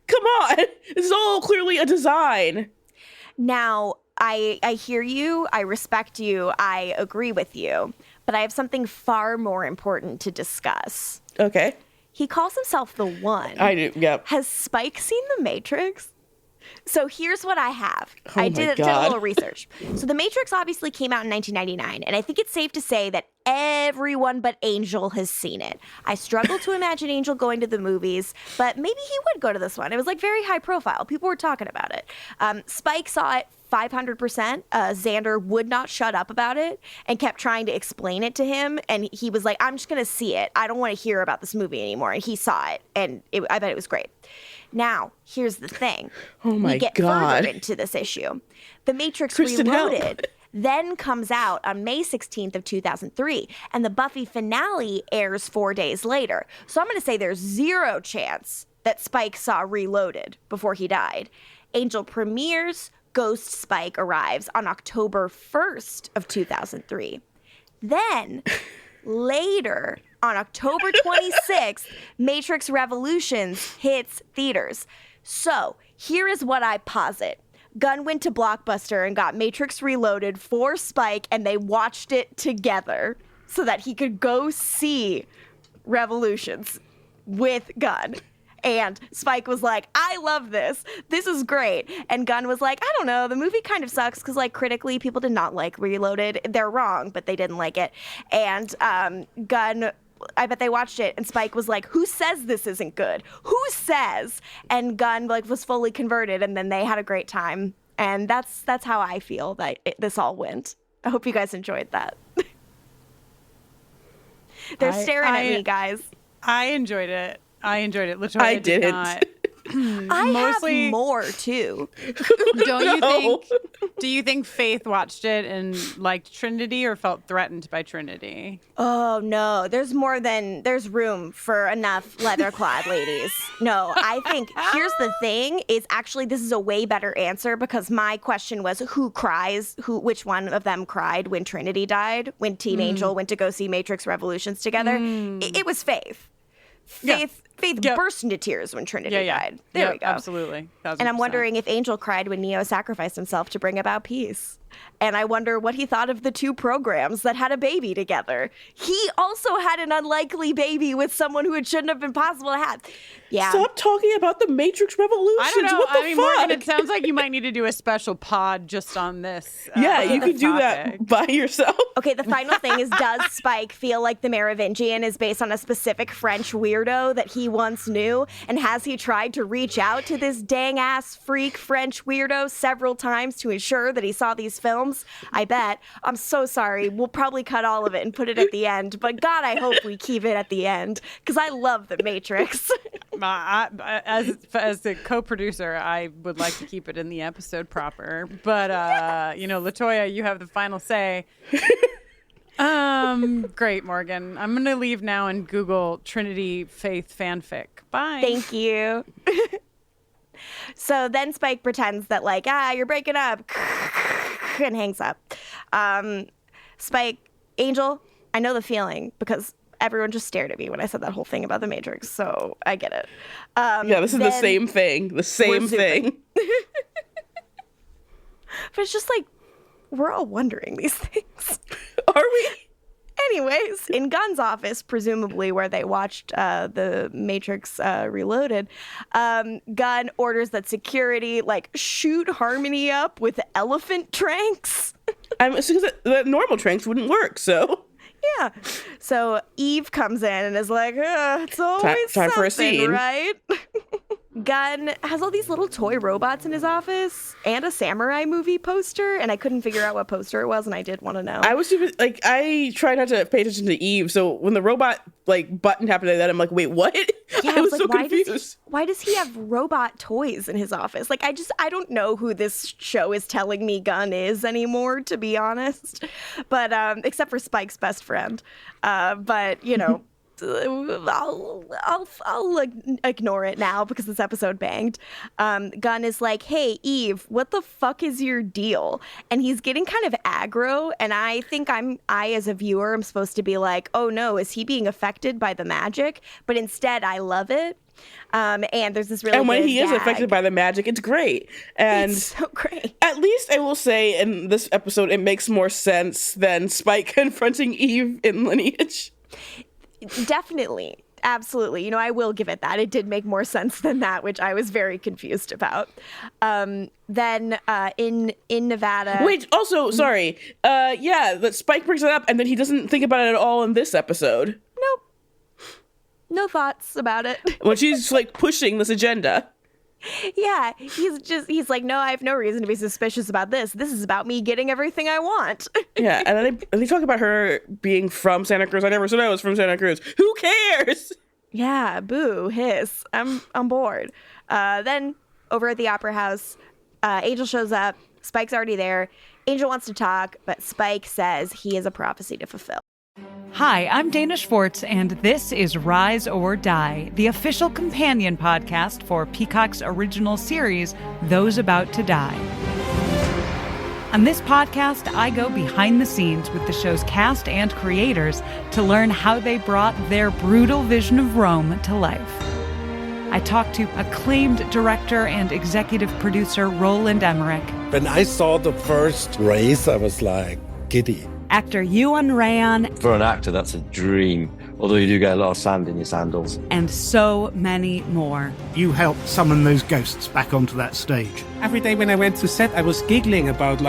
S8: Come on. This is all clearly a design.
S9: Now, I hear you. I respect you. I agree with you. But I have something far more important to discuss.
S8: Okay.
S9: He calls himself the One.
S8: I do, yep.
S9: Has Spike seen The Matrix? So here's what I have. I did a little research. So The Matrix obviously came out in 1999, and I think it's safe to say that everyone but Angel has seen it. I struggle to imagine Angel going to the movies, but maybe he would go to this one. It was like very high profile. People were talking about it. Spike saw it 500%. Xander would not shut up about it and kept trying to explain it to him. And he was like, I'm just going to see it. I don't want to hear about this movie anymore. And he saw it, and I bet it was great. Now, here's the thing.
S8: Oh my
S9: we get
S8: God.
S9: further into this issue. The Matrix
S8: Kristin,
S9: Reloaded
S8: help.
S9: then comes out on May 16th of 2003, and the Buffy finale airs 4 days later. So I'm going to say there's zero chance that Spike saw Reloaded before he died. Angel premieres, Ghost Spike arrives on October 1st of 2003. Then, later, on October 26th, Matrix Revolutions hits theaters. So, here is what I posit. Gunn went to Blockbuster and got Matrix Reloaded for Spike, and they watched it together so that he could go see Revolutions with Gunn. And Spike was like, I love this. This is great. And Gunn was like, I don't know. The movie kind of sucks because, like, critically, people did not like Reloaded. They're wrong, but they didn't like it. And Gunn, I bet they watched it, and Spike was like, who says this isn't good? Who says? And Gunn, like, was fully converted, and then they had a great time. And that's how I feel that this all went. I hope you guys enjoyed that. They're staring at me, guys.
S12: I enjoyed it. LaToya
S8: I didn't.
S12: not.
S9: I have more too.
S12: Do you think Faith watched it and liked Trinity or felt threatened by Trinity?
S9: Oh no, there's room for enough leather-clad ladies. No, I think here's the thing is actually this is a way better answer because my question was which one of them cried when Trinity died, when Team Angel went to go see Matrix Revolutions together. It was Faith. Faith burst into tears when Trinity died. There we go.
S12: Absolutely. 1000%.
S9: And I'm wondering if Angel cried when Neo sacrificed himself to bring about peace. And I wonder what he thought of the two programs that had a baby together. He also had an unlikely baby with someone who it shouldn't have been possible to have. Yeah.
S8: Stop talking about the Matrix Revolutions.
S12: I don't know.
S8: What the fuck?
S12: Morgan, it sounds like you might need to do a special pod just on this.
S8: Yeah, you could do that by yourself.
S9: Okay, the final thing is, does Spike feel like the Merovingian is based on a specific French weirdo that he once knew? And has he tried to reach out to this dang-ass freak French weirdo several times to ensure that he saw these films? I bet. I'm so sorry. We'll probably cut all of it and put it at the end. But God, I hope we keep it at the end because I love The Matrix.
S12: As the co-producer, I would like to keep it in the episode proper. But, LaToya, you have the final say. Great, Morgan. I'm going to leave now and Google Trinity Faith fanfic. Bye.
S9: Thank you. So then Spike pretends that you're breaking up and hangs up. Spike, Angel, I know the feeling because everyone just stared at me when I said that whole thing about the Matrix, so I get it.
S8: This is the same thing. The same thing.
S9: But it's just we're all wondering these things.
S8: Are we?
S9: Anyways, in Gunn's office, presumably where they watched the Matrix Reloaded, Gunn orders that security shoot Harmony up with elephant tranks.
S8: Because the normal tranks wouldn't work, so.
S9: Yeah. So Eve comes in and is like, it's always
S8: time for a scene,
S9: right? Gunn has all these little toy robots in his office and a samurai movie poster, and I couldn't figure out what poster it was, and I did want to know.
S8: I was even I try not to pay attention to Eve, so when the robot button happened like that, I'm like, wait, what?
S9: Yeah,
S8: I was so confused.
S9: Why does he have robot toys in his office? I don't know who this show is telling me Gunn is anymore, to be honest. But except for Spike's best friend. But I'll ignore it now because this episode banged. Gunn is like, hey, Eve, what the fuck is your deal? And he's getting kind of aggro, and I think I as a viewer am supposed to be like, oh no, is he being affected by the magic? But instead, I love it. And there's this really
S8: and when
S9: good
S8: he
S9: gag.
S8: is affected by the magic, it's great. And
S9: it's so great.
S8: At least I will say in this episode, it makes more sense than Spike confronting Eve in Lineage.
S9: Definitely. absolutely. You know, I will give it that. It did make more sense than that, which I was very confused about. Then in Nevada.
S8: Wait, also, sorry. That Spike brings it up, and then he doesn't think about it at all in this episode.
S9: Nope. No thoughts about it.
S8: When she's like pushing this agenda.
S9: Yeah, he's like, no, I have no reason to be suspicious about this. This is about me getting everything I want.
S8: Yeah, and then they talk about her being from Santa Cruz. I never said I was from Santa Cruz. Who cares?
S9: Yeah, boo, hiss. I'm on board. Then over at the Opera House, Angel shows up. Spike's already there. Angel wants to talk, but Spike says he has a prophecy to fulfill.
S1: Hi, I'm Dana Schwartz, and this is Rise or Die, the official companion podcast for Peacock's original series, Those About to Die. On this podcast, I go behind the scenes with the show's cast and creators to learn how they brought their brutal vision of Rome to life. I talked to acclaimed director and executive producer Roland Emmerich.
S2: When I saw the first race, I was like giddy.
S1: Actor Ewan Ryan.
S10: For an actor, that's a dream. Although you do get a lot of sand in your sandals.
S1: And so many more.
S13: You helped summon those ghosts back onto that stage.
S14: Every day when I went to set, I was giggling about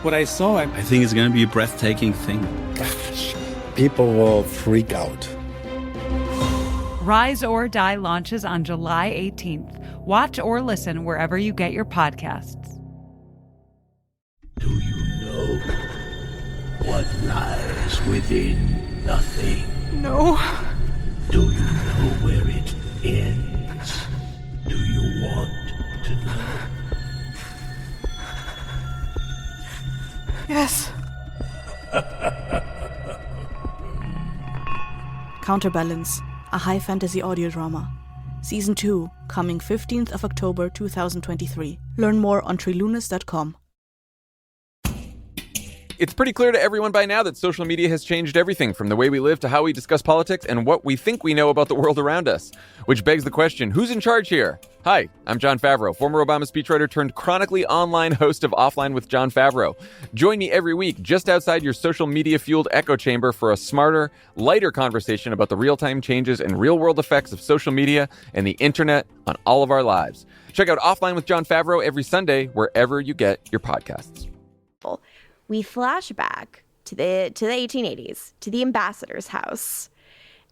S14: what I saw.
S15: I think it's going to be a breathtaking thing.
S2: People will freak out.
S1: Rise or Die launches on July 18th. Watch or listen wherever you get your podcasts.
S16: Do you know what lies within nothing?
S11: No.
S16: Do you know where it ends? Do you want to know?
S11: Yes. Counterbalance, a high fantasy audio drama. Season 2, coming 15th of October 2023. Learn more on trilunas.com.
S17: It's pretty clear to everyone by now that social media has changed everything from the way we live to how we discuss politics and what we think we know about the world around us. Which begs the question, who's in charge here? Hi, I'm Jon Favreau, former Obama speechwriter turned chronically online host of Offline with Jon Favreau. Join me every week just outside your social media-fueled echo chamber for a smarter, lighter conversation about the real-time changes and real-world effects of social media and the internet on all of our lives. Check out Offline with Jon Favreau every Sunday wherever you get your podcasts.
S9: We flash back to the 1880s, to the ambassador's house,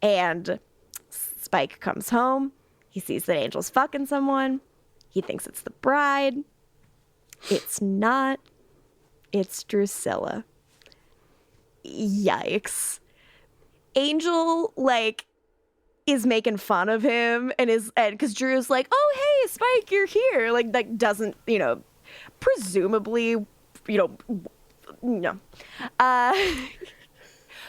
S9: and Spike comes home. He sees that Angel's fucking someone. He thinks it's the bride. It's not. It's Drusilla. Yikes. Angel, is making fun of him and because Drew's like, oh, hey, Spike, you're here. Doesn't, presumably, no.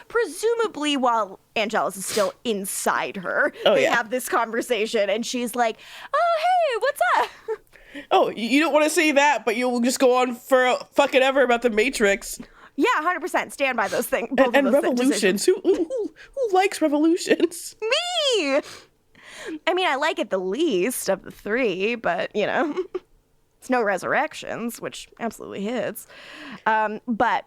S9: Presumably while Angelus is still inside her, they have this conversation and she's like, oh, hey, what's up?
S8: Oh, you don't want to say that, but you'll just go on for fucking ever about the Matrix.
S9: Yeah, 100%. Stand by those things.
S8: And revolutions. Who likes revolutions?
S9: Me! I mean, I like it the least of the three, but, it's no resurrections, which absolutely hits. But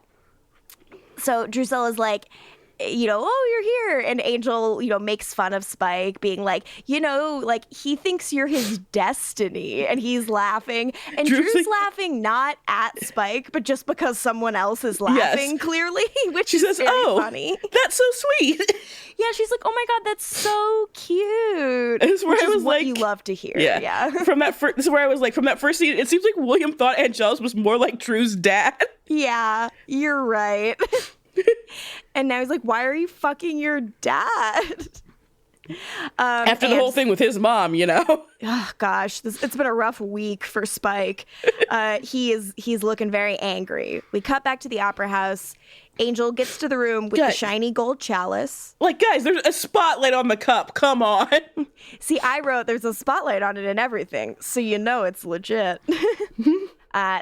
S9: so Drusilla's like, oh, you're here. And Angel, makes fun of Spike, being like, he thinks you're his destiny. And he's laughing. And Drew's laughing not at Spike, but just because someone else is laughing, clearly, which
S8: she
S9: is
S8: says,
S9: very funny.
S8: That's so sweet.
S9: Yeah, she's like, oh my God, that's so cute.
S8: This is where I was
S9: what you love to hear. Yeah.
S8: This is where I was like, from that first scene, it seems like William thought Angelus was more like Drew's dad. Yeah,
S9: you're right. And now he's like, why are you fucking your dad?
S8: After the whole thing with his mom,
S9: Oh, gosh, it's been a rough week for Spike. He's looking very angry. We cut back to the opera house. Angel gets to the room with the shiny gold chalice.
S8: Guys, there's a spotlight on the cup. Come on.
S9: See, I wrote there's a spotlight on it and everything, so it's legit.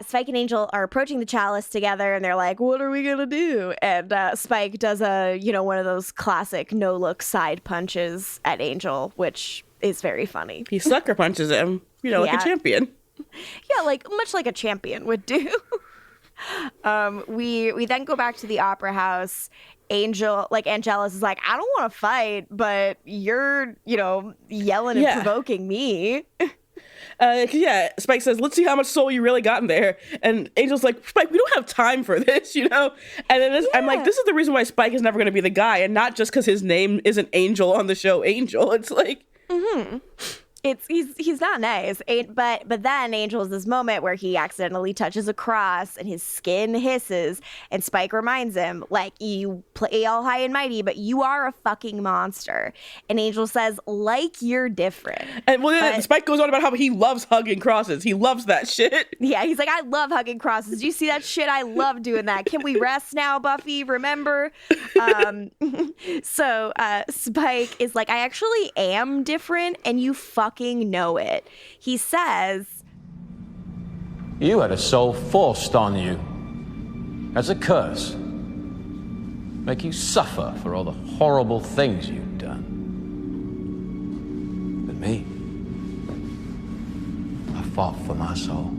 S9: Spike and Angel are approaching the chalice together, and they're like, what are we going to do? And Spike does one of those classic no-look side punches at Angel, which is very funny.
S8: He sucker punches him, like a champion.
S9: Yeah, much like a champion would do. We then go back to the opera house. Angelus is like, I don't want to fight, but you're, yelling and provoking me.
S8: Spike says, let's see how much soul you really got in there. And Angel's like, Spike, we don't have time for this, And then I'm like, this is the reason why Spike is never going to be the guy, and not just because his name isn't Angel on the show Angel. It's like...
S9: Mm-hmm. He's not nice, but then Angel has this moment where he accidentally touches a cross and his skin hisses, and Spike reminds him, like, you play all high and mighty, but you are a fucking monster. And Angel says, like, you're different.
S8: And Spike goes on about how he loves hugging crosses. He loves that shit.
S9: Yeah, he's like, I love hugging crosses. Do you see that shit? I love doing that. Can we rest now, Buffy? Remember? So Spike is like, I actually am different, and you fucking know it. He says,
S10: You had a soul forced on you as a curse. Make you suffer for all the horrible things you've done. But me, I fought for my soul.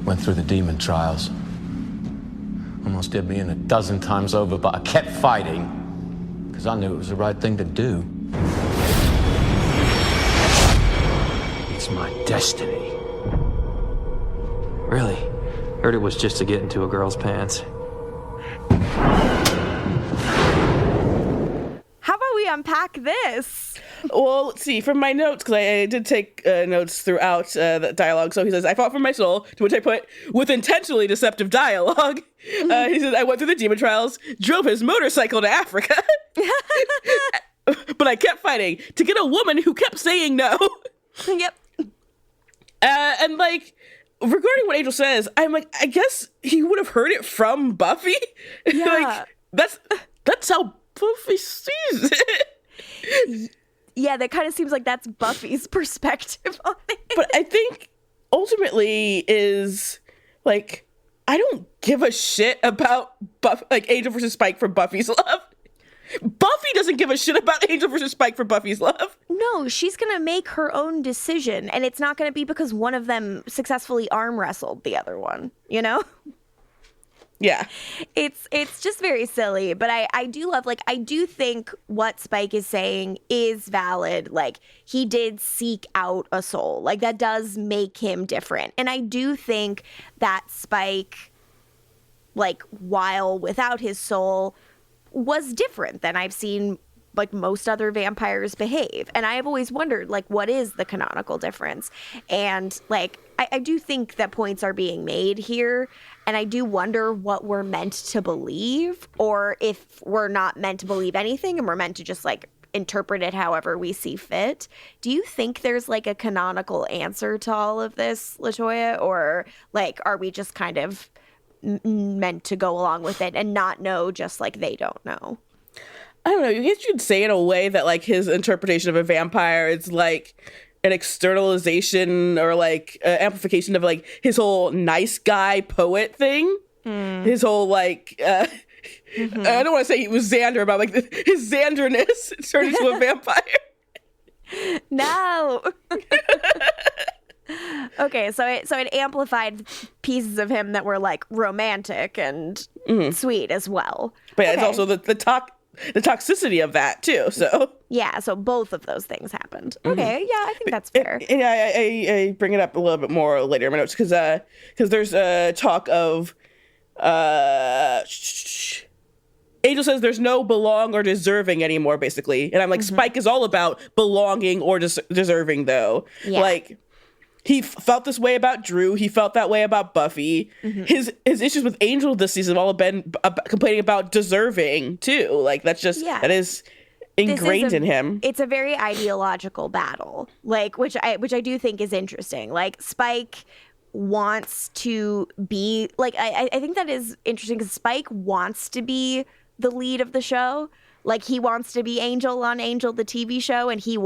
S10: Went through the demon trials. Almost did me in 12 times over, but I kept fighting because I knew it was the right thing to do. It's my destiny.
S18: Really? Heard it was just to get into a girl's pants.
S9: How about we unpack this?
S8: Well, let's see. From my notes, because I did take notes throughout the dialogue. So he says, I fought for my soul, to which I put, with intentionally deceptive dialogue. He says, I went through the demon trials, drove his motorcycle to Africa. But I kept fighting to get a woman who kept saying no.
S9: Yep.
S8: And like, regarding what Angel says, I'm like, I guess he would have heard it from Buffy.
S9: Yeah.
S8: Like, that's how Buffy sees it.
S9: Yeah, that kind of seems like that's Buffy's perspective on it.
S8: But I think ultimately is like, I don't give a shit about Angel versus Spike for Buffy's love. Buffy doesn't give a shit about Angel versus Spike for Buffy's love.
S9: No, she's going to make her own decision, and it's not going to be because one of them successfully arm wrestled the other one,
S8: Yeah.
S9: It's just very silly, but I do love, I do think what Spike is saying is valid. Like, he did seek out a soul. Like, that does make him different. And I do think that Spike, while without his soul, was different than I've seen most other vampires behave. And I have always wondered, what is the canonical difference? And I do think that points are being made here. And I do wonder what we're meant to believe, or if we're not meant to believe anything and we're meant to just interpret it however we see fit. Do you think there's a canonical answer to all of this, LaToya? Or are we just kind of meant to go along with it and not know, just they don't know?
S8: I don't know. I guess you'd say in a way that his interpretation of a vampire is an externalization or amplification of his whole nice guy poet thing. His whole I don't want to say he was Xander, about his Xanderness turned into a vampire.
S9: No. Okay, so it amplified pieces of him that were romantic and sweet as well.
S8: But it's also the toxicity of that too. So
S9: yeah, so both of those things happened. Okay, yeah, I think that's fair.
S8: And I bring it up a little bit more later in my notes because there's a talk of Angel says there's no belong or deserving anymore, basically, and I'm like, Spike is all about belonging or deserving, though.
S9: Yeah.
S8: He felt this way about Drew. He felt that way about Buffy. His issues with Angel this season have all been complaining about deserving too. That's just that is ingrained in him.
S9: It's a very ideological battle, which I do think is interesting. Spike wants to be I think that is interesting because Spike wants to be the lead of the show. He wants to be Angel on Angel, the TV show, and he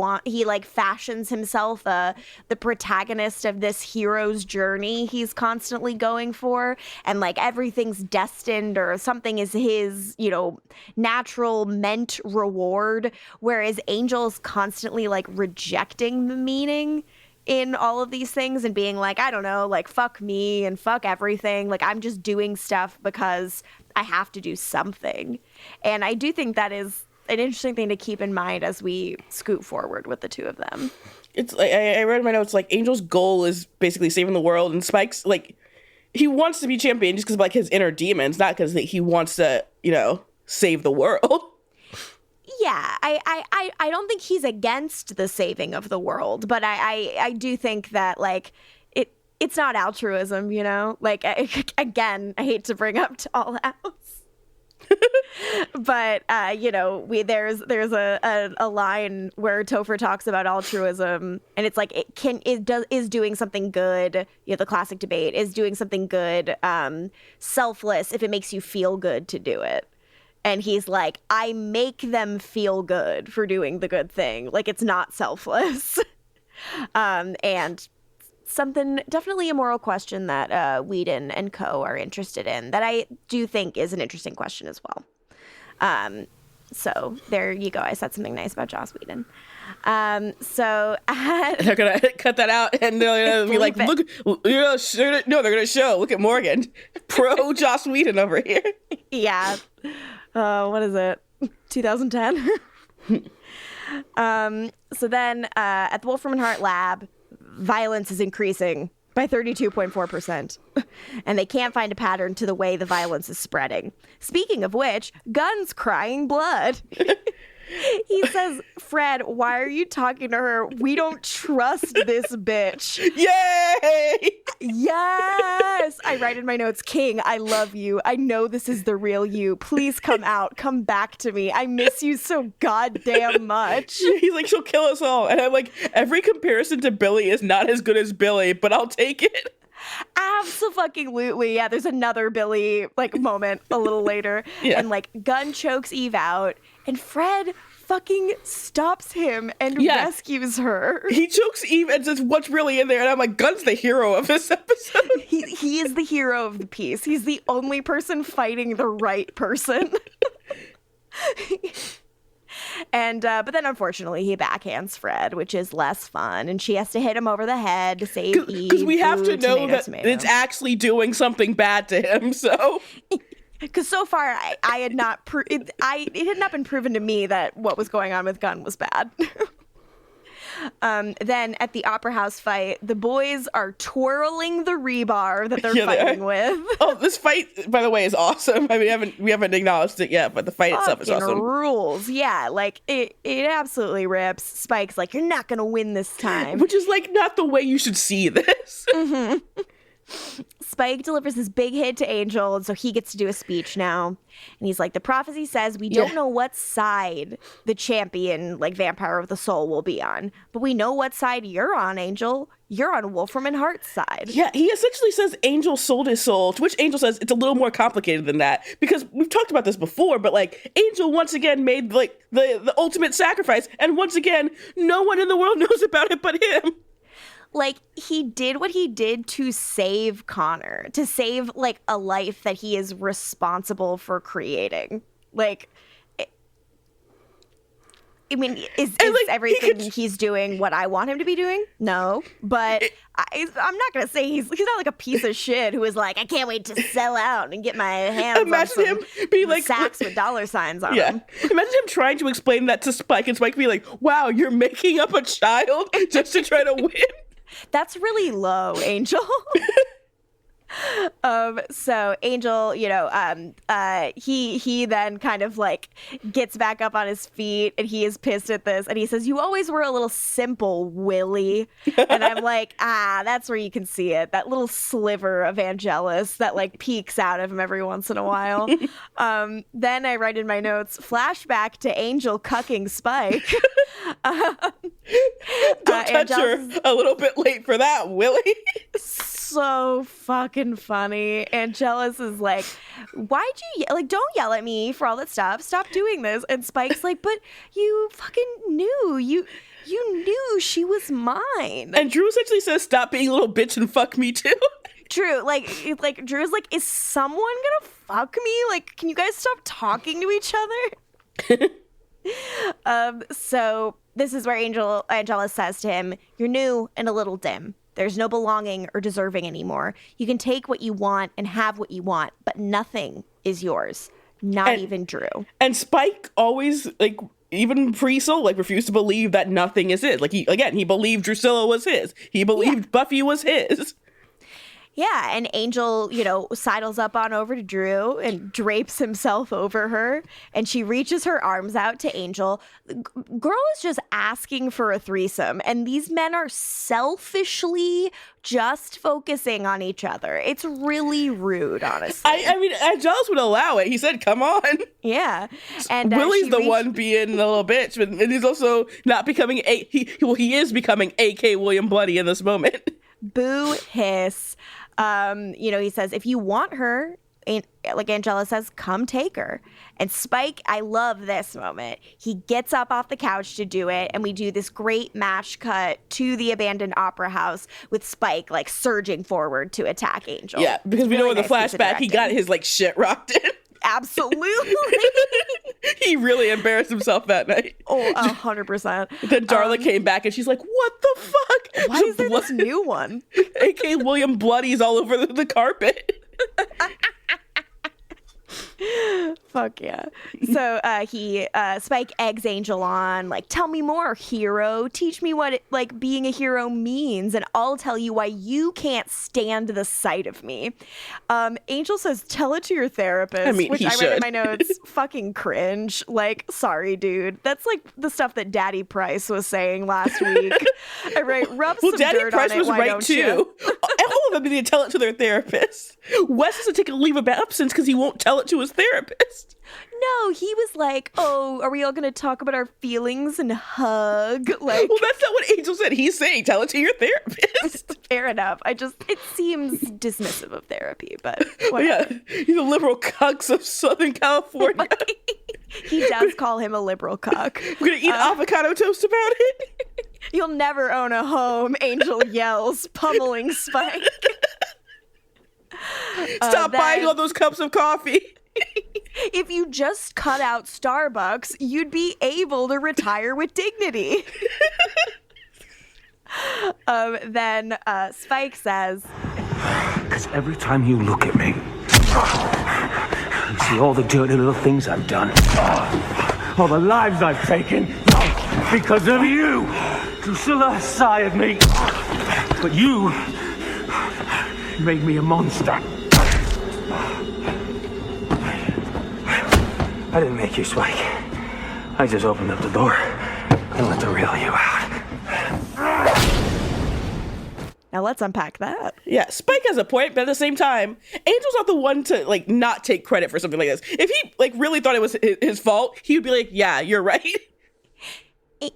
S9: fashions himself the protagonist of this hero's journey he's constantly going for, and everything's destined or something is his, natural meant reward, whereas Angel's constantly rejecting the meaning. in all of these things and being like, I don't know, like, fuck me and fuck everything. Like, I'm just doing stuff because I have to do something. And I do think that is an interesting thing to keep in mind as we scoot forward with the two of them.
S8: It's like, I read in my notes, like, Angel's goal is basically saving the world, and Spike's, like, he wants to be champion just because of, like, his inner demons, not because he wants to, you know, save the world.
S9: Yeah, I don't think he's against the saving of the world, but I do think that, like, it's not altruism, you know? Like, again, I hate to bring up Tall House. But, you know, there's a line where Topher talks about altruism, and it's like, is doing something good, you know, the classic debate, is doing something good selfless if it makes you feel good to do it. And he's like, I make them feel good for doing the good thing. Like, it's not selfless. And something, definitely a moral question that Whedon and co are interested in that I do think is an interesting question as well. So there you go. I said something nice about Joss Whedon. So they're
S8: going to cut that out and they're going to be like, look, you know, no, they're going to show, look at Morgan. Pro Joss Whedon over here.
S9: Yeah. What is it? 2010? So then at the Wolfram and Hart lab, violence is increasing by 32.4%. And they can't find a pattern to the way the violence is spreading. Speaking of which, Gunn's crying blood. He says, Fred, why are you talking to her? We don't trust this bitch.
S8: Yay!
S9: Yes! I write in my notes, King, I love you. I know this is the real you. Please come out. Come back to me. I miss you so goddamn much.
S8: He's like, she'll kill us all. And I'm like, every comparison to Billy is not as good as Billy, but I'll take it.
S9: Absolutely. Yeah, there's another Billy like moment a little later. Yeah. And like Gunn chokes Eve out and Fred fucking stops him and rescues her.
S8: He chokes Eve and says, what's really in there? And I'm like, Gunn's the hero of this episode.
S9: He is the hero of the piece. He's the only person fighting the right person. And but then unfortunately he backhands Fred, which is less fun, and she has to hit him over the head to save Eve.
S8: Because we have to know that it's actually doing something bad to him. So,
S9: because so far I had not it had not been proven to me that what was going on with Gunn was bad. Then at the Opera House fight, the boys are twirling the rebar that they're fighting with.
S8: Oh, this fight, by the way, is awesome. I mean, we haven't acknowledged it yet, but the fight itself is awesome.
S9: Rules, yeah, like it absolutely rips. Spike's like, you're not gonna win this time,
S8: which is like not the way you should see this.
S9: Mm-hmm. Spike delivers this big hit to Angel, and so he gets to do a speech now. And he's like, the prophecy says we don't know what side the champion, like Vampire of the Soul, will be on. But we know what side you're on, Angel. You're on Wolfram and Hart's side.
S8: Yeah, he essentially says Angel sold his soul, to which Angel says it's a little more complicated than that. Because we've talked about this before, but like Angel once again made like the ultimate sacrifice. And once again, no one in the world knows about it but him.
S9: Like, he did what he did to save Connor, to save, like, a life that he is responsible for creating. Like, I mean, is like, everything he's doing what I want him to be doing? No. But I'm not going to say he's not like a piece of shit who is like, I can't wait to sell out and get my hands on some
S8: be like
S9: sacks with dollar signs on them.
S8: Imagine him trying to explain that to Spike and Spike be like, wow, you're making up a child just to try to win?
S9: That's really low, Angel. So Angel, you know, he then kind of like gets back up on his feet and he is pissed at this and he says, you always were a little simple, Willie. And I'm like, that's where you can see it. That little sliver of Angelus that like peeks out of him every once in a while. Then I write in my notes, flashback to Angel cucking Spike.
S8: Don't touch her a little bit late for that, Willie.
S9: So fucking funny. Angelus is like, why'd you don't yell at me for all that stuff. Stop doing this. And Spike's like, but you fucking knew. You knew she was mine.
S8: And Drew essentially says, stop being a little bitch and fuck me too.
S9: Drew, like Drew's like, is someone gonna fuck me? Like, can you guys stop talking to each other? So this is where Angela says to him, "You're new and a little dim. There's no belonging or deserving anymore. You can take what you want and have what you want, but nothing is yours. Not even Drew."
S8: And Spike always, like, even pre-Soul, like, refused to believe that nothing is his. Like, he believed Drusilla was his. He believed Buffy was his.
S9: Yeah, and Angel, sidles up on over to Drew and drapes himself over her, and she reaches her arms out to Angel. Girl is just asking for a threesome, and these men are selfishly just focusing on each other. It's really rude, honestly.
S8: I mean, Angelus would allow it. He said, "Come on."
S9: Yeah. And
S8: Willie's the one being a little bitch, and he's also not becoming he is becoming A.K. William Bloody in this moment.
S9: Boo hiss. He says, if you want her, like Angela says, come take her. And Spike, I love this moment. He gets up off the couch to do it, and we do this great match cut to the abandoned opera house with Spike, like, surging forward to attack Angel.
S8: Yeah, because we know in the flashback he got his, like, shit rocked in.
S9: Absolutely.
S8: He really embarrassed himself that night.
S9: Oh, 100%.
S8: Then Darla came back and she's like, "What the fuck?
S9: Why is there this new one?"
S8: A.K. William Bloody's all over the carpet.
S9: Fuck yeah. So Spike eggs Angel on, like, "Tell me more, hero. Teach me what being a hero means, and I'll tell you why you can't stand the sight of me." Angel says, "Tell it to your therapist,"
S8: I mean,
S9: which
S8: he
S9: I
S8: should.
S9: read in my notes. Fucking cringe. Like, sorry, dude. That's like the stuff that Daddy Price was saying last week. I write, rub some
S8: Daddy
S9: dirt
S8: Price
S9: on it,
S8: was
S9: why
S8: right
S9: don't
S8: too.
S9: you?
S8: All of them need to tell it to their therapist. Wes has to take a leave of absence because he won't tell it to his therapist.
S9: No, he was like, "Oh, are we all going to talk about our feelings and hug?" Like,
S8: well, that's not what Angel said. He's saying, tell it to your therapist.
S9: Fair enough. It seems dismissive of therapy, but
S8: whatever. Yeah, he's a liberal cucks of Southern California.
S9: He does call him a liberal cuck.
S8: We're going to eat avocado toast about it.
S9: "You'll never own a home," Angel yells, pummeling Spike.
S8: Stop buying all those cups of coffee.
S9: If you just cut out Starbucks, you'd be able to retire with dignity. Then Spike says,
S16: "Because every time you look at me, you see all the dirty little things I've done, all the lives I've taken, because of you. Drusilla sired me, but you made me a monster. I didn't make you, Spike. I just opened up the door and let the real you out."
S9: Now let's unpack that.
S8: Yeah, Spike has a point, but at the same time, Angel's not the one to, not take credit for something like this. If he, really thought it was his fault, he would be like, "Yeah, you're right."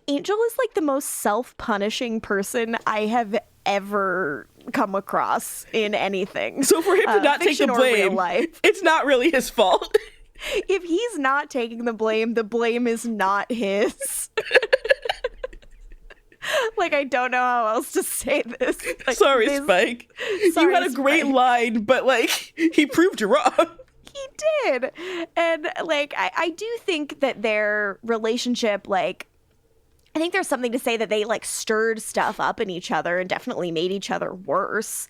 S9: Angel is, the most self-punishing person I have ever come across in anything.
S8: So for him to not take the blame, it's not really his fault.
S9: If he's not taking the blame is not his. I don't know how else to say this.
S8: Sorry, Spike.
S9: Sorry,
S8: you had a great line, but, he proved you wrong.
S9: He did. And, I do think that their relationship, I think there's something to say that they stirred stuff up in each other and definitely made each other worse.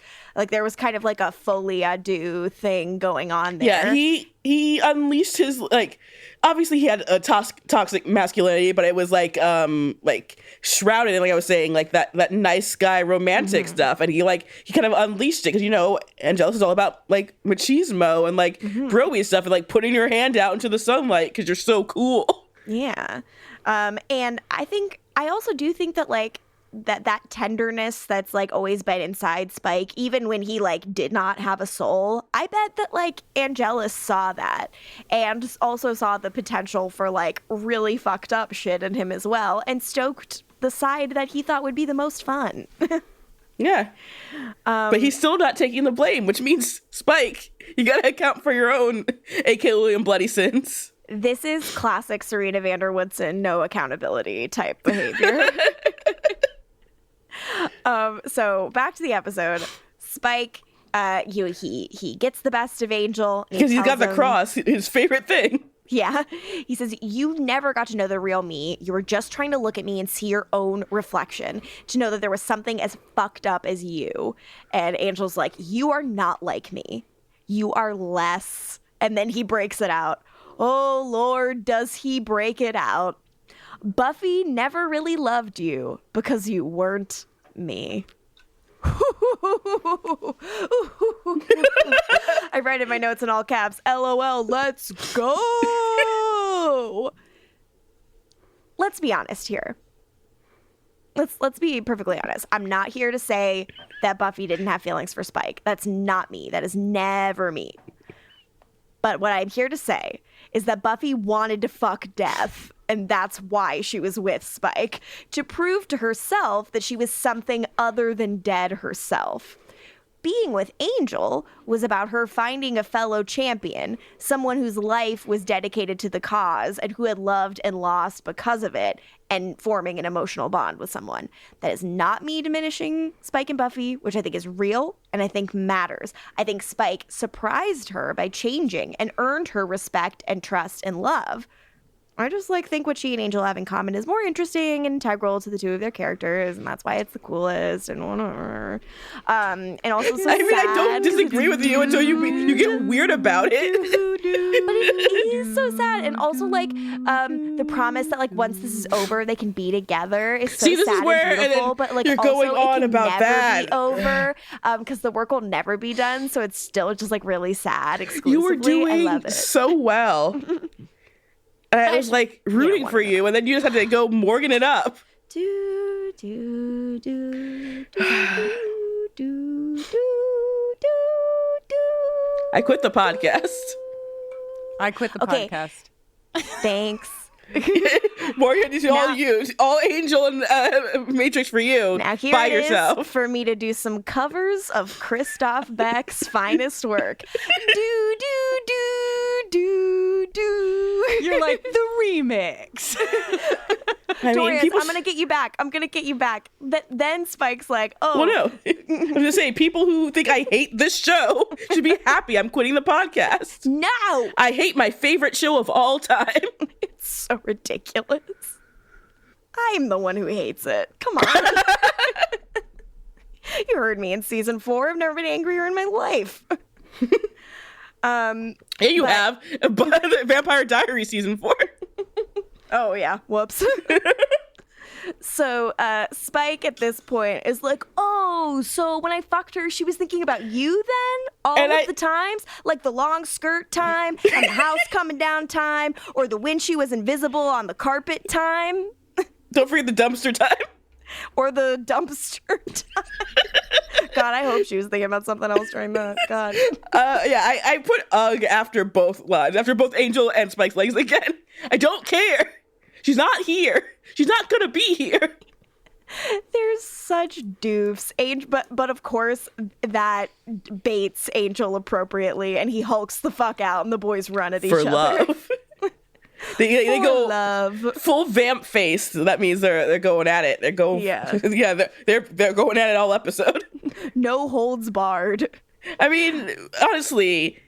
S9: There was kind of a folie à thing going on there.
S8: Yeah, he unleashed his obviously he had a toxic masculinity, but it was shrouded in, I was saying, that nice guy romantic stuff, and he kind of unleashed it because Angelus is all about machismo and bro-y stuff and putting your hand out into the sunlight because you're so cool.
S9: Yeah. And I also do think that that tenderness that's always been inside Spike, even when he did not have a soul, I bet that Angelus saw that and also saw the potential for really fucked up shit in him as well and stoked the side that he thought would be the most fun.
S8: Yeah. But he's still not taking the blame, which means, Spike, you gotta account for your own A.K. William Bloody sins.
S9: This is classic Serena van der Woodsen, no accountability type behavior. So back to the episode. Spike, he gets the best of Angel.
S8: Because he's got the cross, his favorite thing.
S9: Yeah. He says, you never got to know the real me. You were just trying to look at me and see your own reflection, to know that there was something as fucked up as you. And Angel's like, you are not like me. You are less. And then he breaks it out. Oh, Lord, does he break it out. Buffy never really loved you because you weren't me. I write in my notes in all caps, LOL, let's go. Let's be honest here. Let's be perfectly honest. I'm not here to say that Buffy didn't have feelings for Spike. That's not me. That is never me. But what I'm here to say is that Buffy wanted to fuck Death, and that's why she was with Spike, to prove to herself that she was something other than dead herself. Being with Angel was about her finding a fellow champion, someone whose life was dedicated to the cause and who had loved and lost because of it, and forming an emotional bond with someone. That is not me diminishing Spike and Buffy, which I think is real and I think matters. I think Spike surprised her by changing and earned her respect and trust and love. I just think what she and Angel have in common is more interesting and integral to the two of their characters, and that's why it's the coolest and whatever. And also so
S8: I mean, I don't disagree with you until you get weird about it.
S9: But it is so sad, and also the promise that once this is over, they can be together is so
S8: this
S9: sad
S8: is where,
S9: and beautiful. But
S8: you're
S9: also
S8: going on
S9: it can
S8: about
S9: never
S8: that.
S9: be over because the work will never be done. So it's still just really sad. Exclusively,
S8: You were doing
S9: I love it.
S8: so well. And I was rooting for you, and then you just had to go Morgan it up.
S9: Do, do, do, do, do, do, do, do.
S8: I quit the podcast.
S12: I quit the podcast.
S9: Thanks.
S8: Morgan, it's all you. All Angel and Matrix for you.
S9: Now here
S8: by
S9: it
S8: yourself.
S9: is for me to do some covers of Christoph Beck's finest work. Do, do, do, do, do.
S12: You're like, the remix.
S8: I mean,
S9: Dorian, I'm going to get you back. I'm going to get you back. Then Spike's like, oh.
S8: Well, no. I'm going to say, people who think I hate this show should be happy I'm quitting the podcast.
S9: No.
S8: I hate my favorite show of all time.
S9: It's so ridiculous. I'm the one who hates it. Come on. You heard me in season 4. I've never been angrier in my life.
S8: Yeah, you have. But Vampire Diaries season 4.
S9: Oh, yeah. Whoops. So Spike at this point is like, oh, so when I fucked her, she was thinking about you then? All of the times? Like the long skirt time and the house coming down time or the when she was invisible on the carpet time?
S8: Don't forget the dumpster time.
S9: Or the dumpster time. God, I hope she was thinking about something else during that. God.
S8: Yeah, I put ugh after both lines, after both Angel and Spike's legs again. I don't care. She's not here. She's not gonna be here.
S9: There's such doofs. But of course that baits Angel appropriately, and he hulks the fuck out, and the boys run at each other.
S8: For love. They go
S9: love.
S8: Full vamp face. So that means they're going at it. They're going.
S9: Yeah.
S8: Yeah. They're going at it all episode.
S9: No holds barred.
S8: I mean, honestly,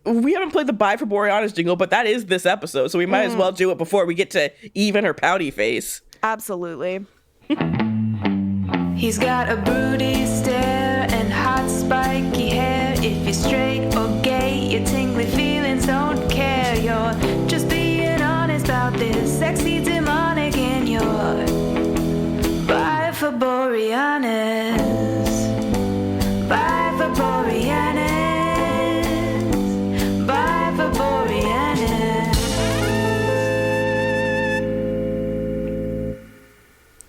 S8: we haven't played the Bye for Boreanaz jingle, but that is this episode, so we might as well do it before we get to Eve and her pouty face.
S9: Absolutely.
S11: He's got a broody stare and hot spiky hair. If you're straight or gay, your tingly feelings don't care. You're just being honest about this sexy demonic in your Bye for Boreanaz. Bye for Boreanaz. Bye for Boreanaz.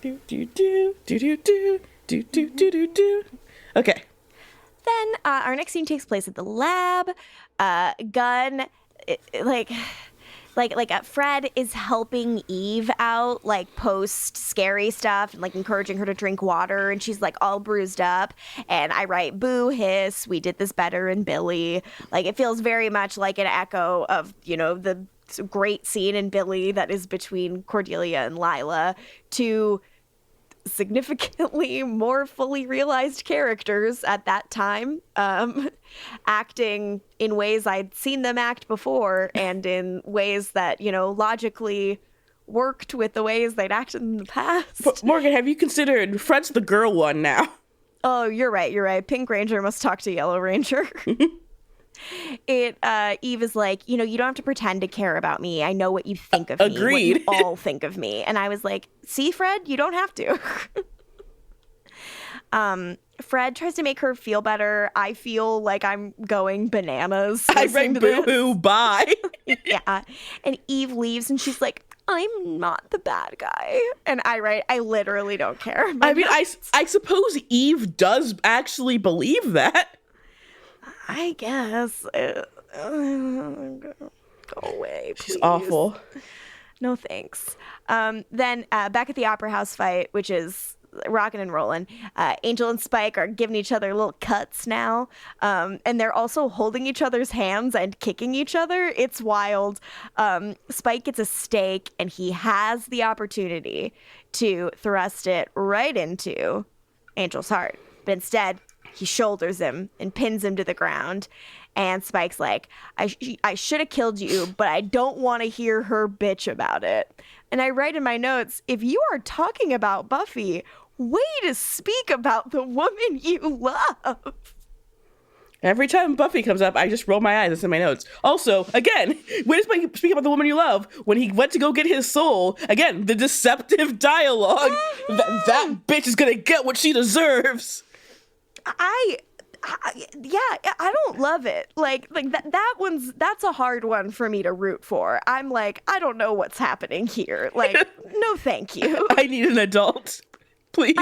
S8: Do do do do do do do do do do do. Okay.
S9: Then our next scene takes place at the lab. Gunn, Fred is helping Eve out, post scary stuff and encouraging her to drink water, and she's all bruised up. And I write, boo, hiss, we did this better in Billy. It feels very much like an echo of, the great scene in Billy that is between Cordelia and Lila to significantly more fully realized characters at that time, acting in ways I'd seen them act before and in ways that, logically worked with the ways they'd acted in the past.
S8: But Morgan, have you considered Fred's the girl one now?
S9: Oh, you're right. Pink Ranger must talk to Yellow Ranger. Eve is like, you don't have to pretend to care about me. I know what you think of me.
S8: Agreed.
S9: What you all think of me. And I was like, see, Fred, you don't have to. Fred tries to make her feel better. I feel like I'm going bananas.
S8: I write boo-hoo, bye.
S9: Yeah. And Eve leaves and she's like, I'm not the bad guy. And I literally don't care.
S8: I suppose Eve does actually believe that.
S9: I guess. Go away, please.
S8: She's awful.
S9: No thanks. Then back at the Opera House fight, which is rocking and rolling, Angel and Spike are giving each other little cuts now. And they're also holding each other's hands and kicking each other. It's wild. Spike gets a stake and he has the opportunity to thrust it right into Angel's heart. But instead, he shoulders him and pins him to the ground. And Spike's like, I should have killed you, but I don't want to hear her bitch about it. And I write in my notes, if you are talking about Buffy, way to speak about the woman you love.
S8: Every time Buffy comes up, I just roll my eyes. That's in my notes. Also, again, when Spike speak about the woman you love, when he went to go get his soul, again, the deceptive dialogue, that bitch is going to get what she deserves.
S9: I don't love it. Like that's a hard one for me to root for. I'm like, I don't know what's happening here. Like, no, thank you.
S8: I need an adult, please.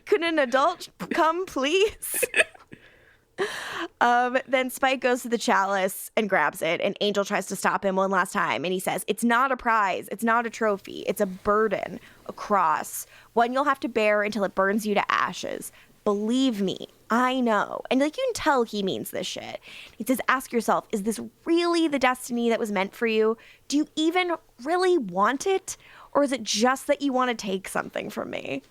S9: Could an adult come, please? Then Spike goes to the chalice and grabs it, and Angel tries to stop him one last time, and he says, it's not a prize, it's not a trophy, it's a burden, a cross, one you'll have to bear until it burns you to ashes. Believe me, I know. And you can tell he means this shit. He says, ask yourself, is this really the destiny that was meant for you? Do you even really want it? Or is it just that you want to take something from me?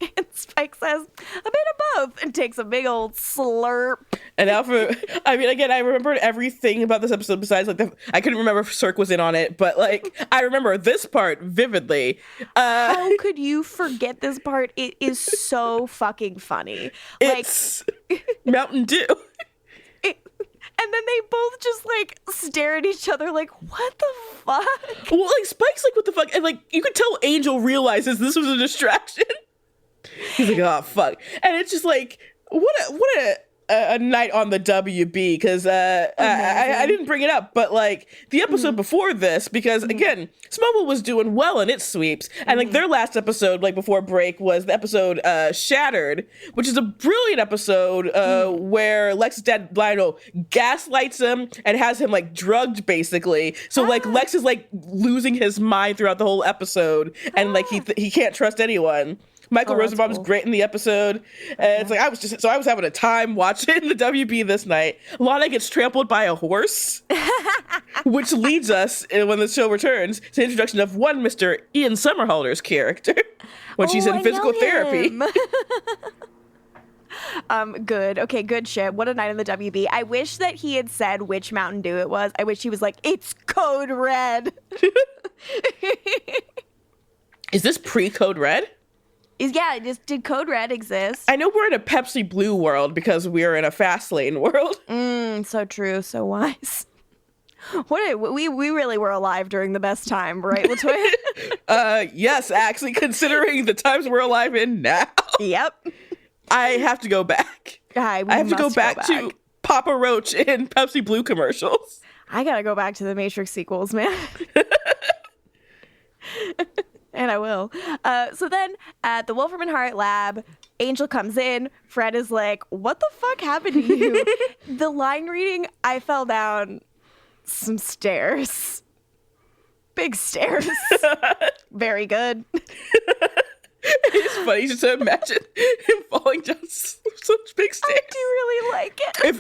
S9: And Spike says, a bit of both, and takes a big old slurp.
S8: And Alpha, again, I remembered everything about this episode besides, I couldn't remember if Cirque was in on it, but, I remember this part vividly.
S9: How could you forget this part? It is so fucking funny.
S8: It's Mountain Dew.
S9: And then they both just, stare at each other like, what the fuck?
S8: Well, Spike's like, what the fuck? And, you could tell Angel realizes this was a distraction. He's like, oh, fuck. And it's just what a night on the WB, because I didn't bring it up, but the episode before this, because again, Smallville was doing well in its sweeps, and their last episode, before break, was the episode Shattered, which is a brilliant episode where Lex's dad Blondie gaslights him and has him drugged basically. So Lex is losing his mind throughout the whole episode, and he can't trust anyone. Michael Rosenbaum's great in the episode. It's I was having a time watching the WB this night. Lana gets trampled by a horse, which leads us, when the show returns, to the introduction of one Mr. Ian Somerhalder's character when she's in physical therapy.
S9: Good. Okay, good shit. What a night in the WB. I wish that he had said which Mountain Dew it was. I wish he was like, it's Code Red.
S8: Is this pre-Code Red?
S9: Did Code Red exist?
S8: I know we're in a Pepsi Blue world because we're in a fast lane world.
S9: So true, so wise. We really were alive during the best time, right, LaToya?
S8: Yes, actually, considering the times we're alive in now.
S9: Yep.
S8: I have to go back. I have to go back to Papa Roach in Pepsi Blue commercials.
S9: I gotta go back to the Matrix sequels, man. And I will. So then at the Wolfram and Hart lab, Angel comes in. Fred is like, what the fuck happened to you? The line reading, I fell down some stairs. Big stairs. Very good.
S8: It's funny just to imagine him falling down such big stairs.
S9: I do really like it.
S8: If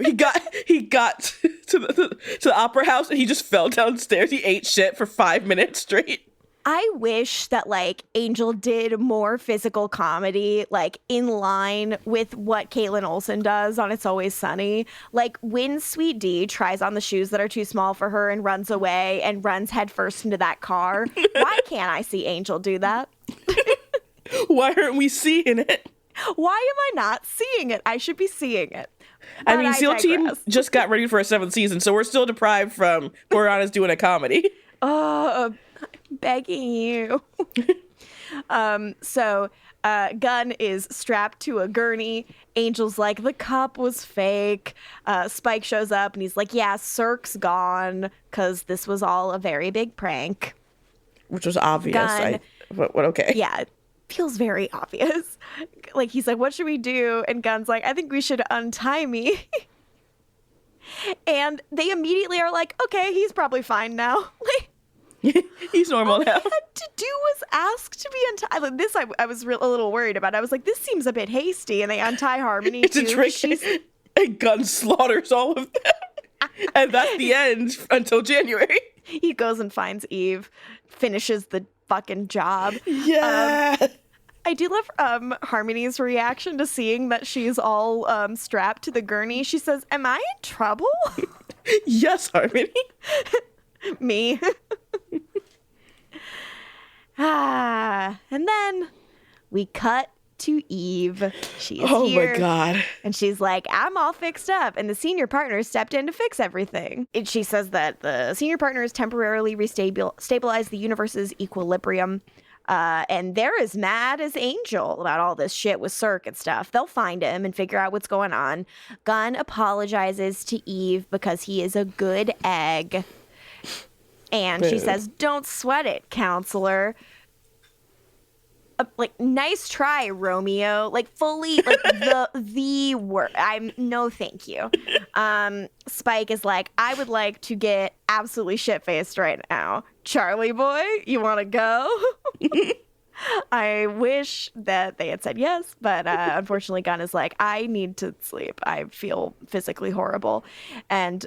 S8: he got to the opera house and he just fell downstairs, he ate shit for 5 minutes straight.
S9: I wish that like Angel did more physical comedy, like in line with what Caitlin Olsen does on It's Always Sunny. Like when Sweet D tries on the shoes that are too small for her and runs away and runs headfirst into that car. Why can't I see Angel do that?
S8: Why aren't we seeing it?
S9: Why am I not seeing it? I should be seeing it.
S8: I mean, SEAL Team just got ready for a 7th season, so we're still deprived from Boreanaz doing a comedy.
S9: I'm begging you. So Gunn is strapped to a gurney. Angel's like, the cup was fake. Spike shows up and he's like, yeah, Cirque's gone because this was all a very big prank.
S8: Which was obvious. But okay.
S9: Yeah, it feels very obvious. Like, he's like, what should we do? And Gunn's like, I think we should untie me. And they immediately are like, okay, he's probably fine now.
S8: He's normal now.
S9: All he had to do was ask to be untied. Like, this I was a little worried about. I was like, this seems a bit hasty. And they untie Harmony.
S8: It's
S9: too.
S8: a trick. And Gunn slaughters all of them. And that's the end until January.
S9: He goes and finds Eve, finishes the fucking job.
S8: Yeah.
S9: I do love Harmony's reaction to seeing that she's all strapped to the gurney. She says, am I in trouble?
S8: Yes, Harmony.
S9: Me. And then we cut to Eve. She's here.
S8: Oh my God.
S9: And she's like, I'm all fixed up. And the senior partner stepped in to fix everything. And she says that the senior partners temporarily stabilize the universe's equilibrium. And they're as mad as Angel about all this shit with Cirque and stuff. They'll find him and figure out what's going on. Gunn apologizes to Eve because he is a good egg. And she says, don't sweat it, counselor. Like, nice try, Romeo. Like, fully, like, the word. No, thank you. Spike is like, I would like to get absolutely shit-faced right now. Charlie boy, you want to go? I wish that they had said yes, but unfortunately Gunn is like, I need to sleep. I feel physically horrible. And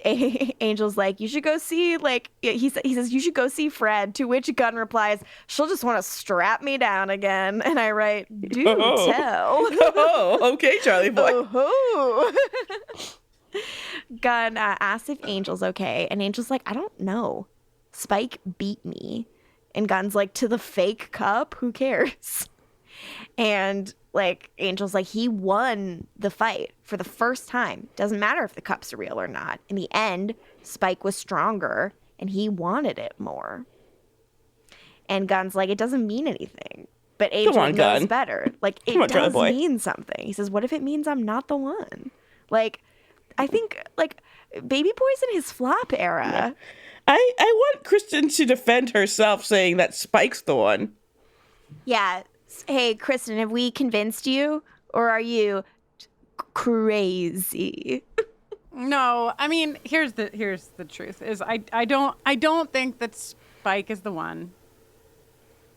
S9: Angel's like, you should go see, like, he says, you should go see Fred, to which Gunn replies, she'll just want to strap me down again. And I write, do tell.
S8: Oh, okay, Charlie boy.
S9: Oh. Gunn asks if Angel's okay, and Angel's like, I don't know. Spike beat me. And Gunn's like, to the fake cup? Who cares? And like, Angel's like, he won the fight for the first time. Doesn't matter if the cups are real or not. In the end, Spike was stronger and he wanted it more. And Gunn's like, it doesn't mean anything. But Angel knows better. Like, it does mean something. He says, what if it means I'm not the one? Like, I think, like, Baby Boy's in his flop era.
S8: Yeah. I want Kristin to defend herself, saying that Spike's the one.
S9: Yeah. Hey, Kristin, have we convinced you? Or are you crazy?
S12: No, I mean, here's the truth is I don't think that Spike is the one.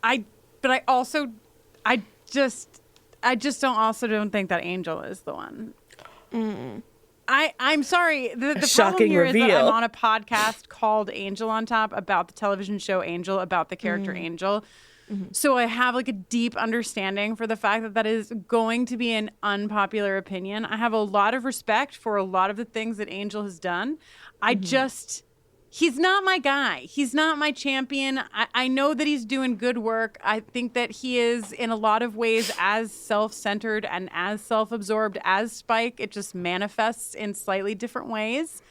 S12: I just don't think that Angel is the one. I'm sorry. The problem here is that I'm on a podcast called Angel on Top about the television show Angel, about the character Angel. So I have like a deep understanding for the fact that that is going to be an unpopular opinion. I have a lot of respect for a lot of the things that Angel has done. He's not my guy. He's not my champion. I know that he's doing good work. I think that he is in a lot of ways as self-centered and as self-absorbed as Spike. It just manifests in slightly different ways.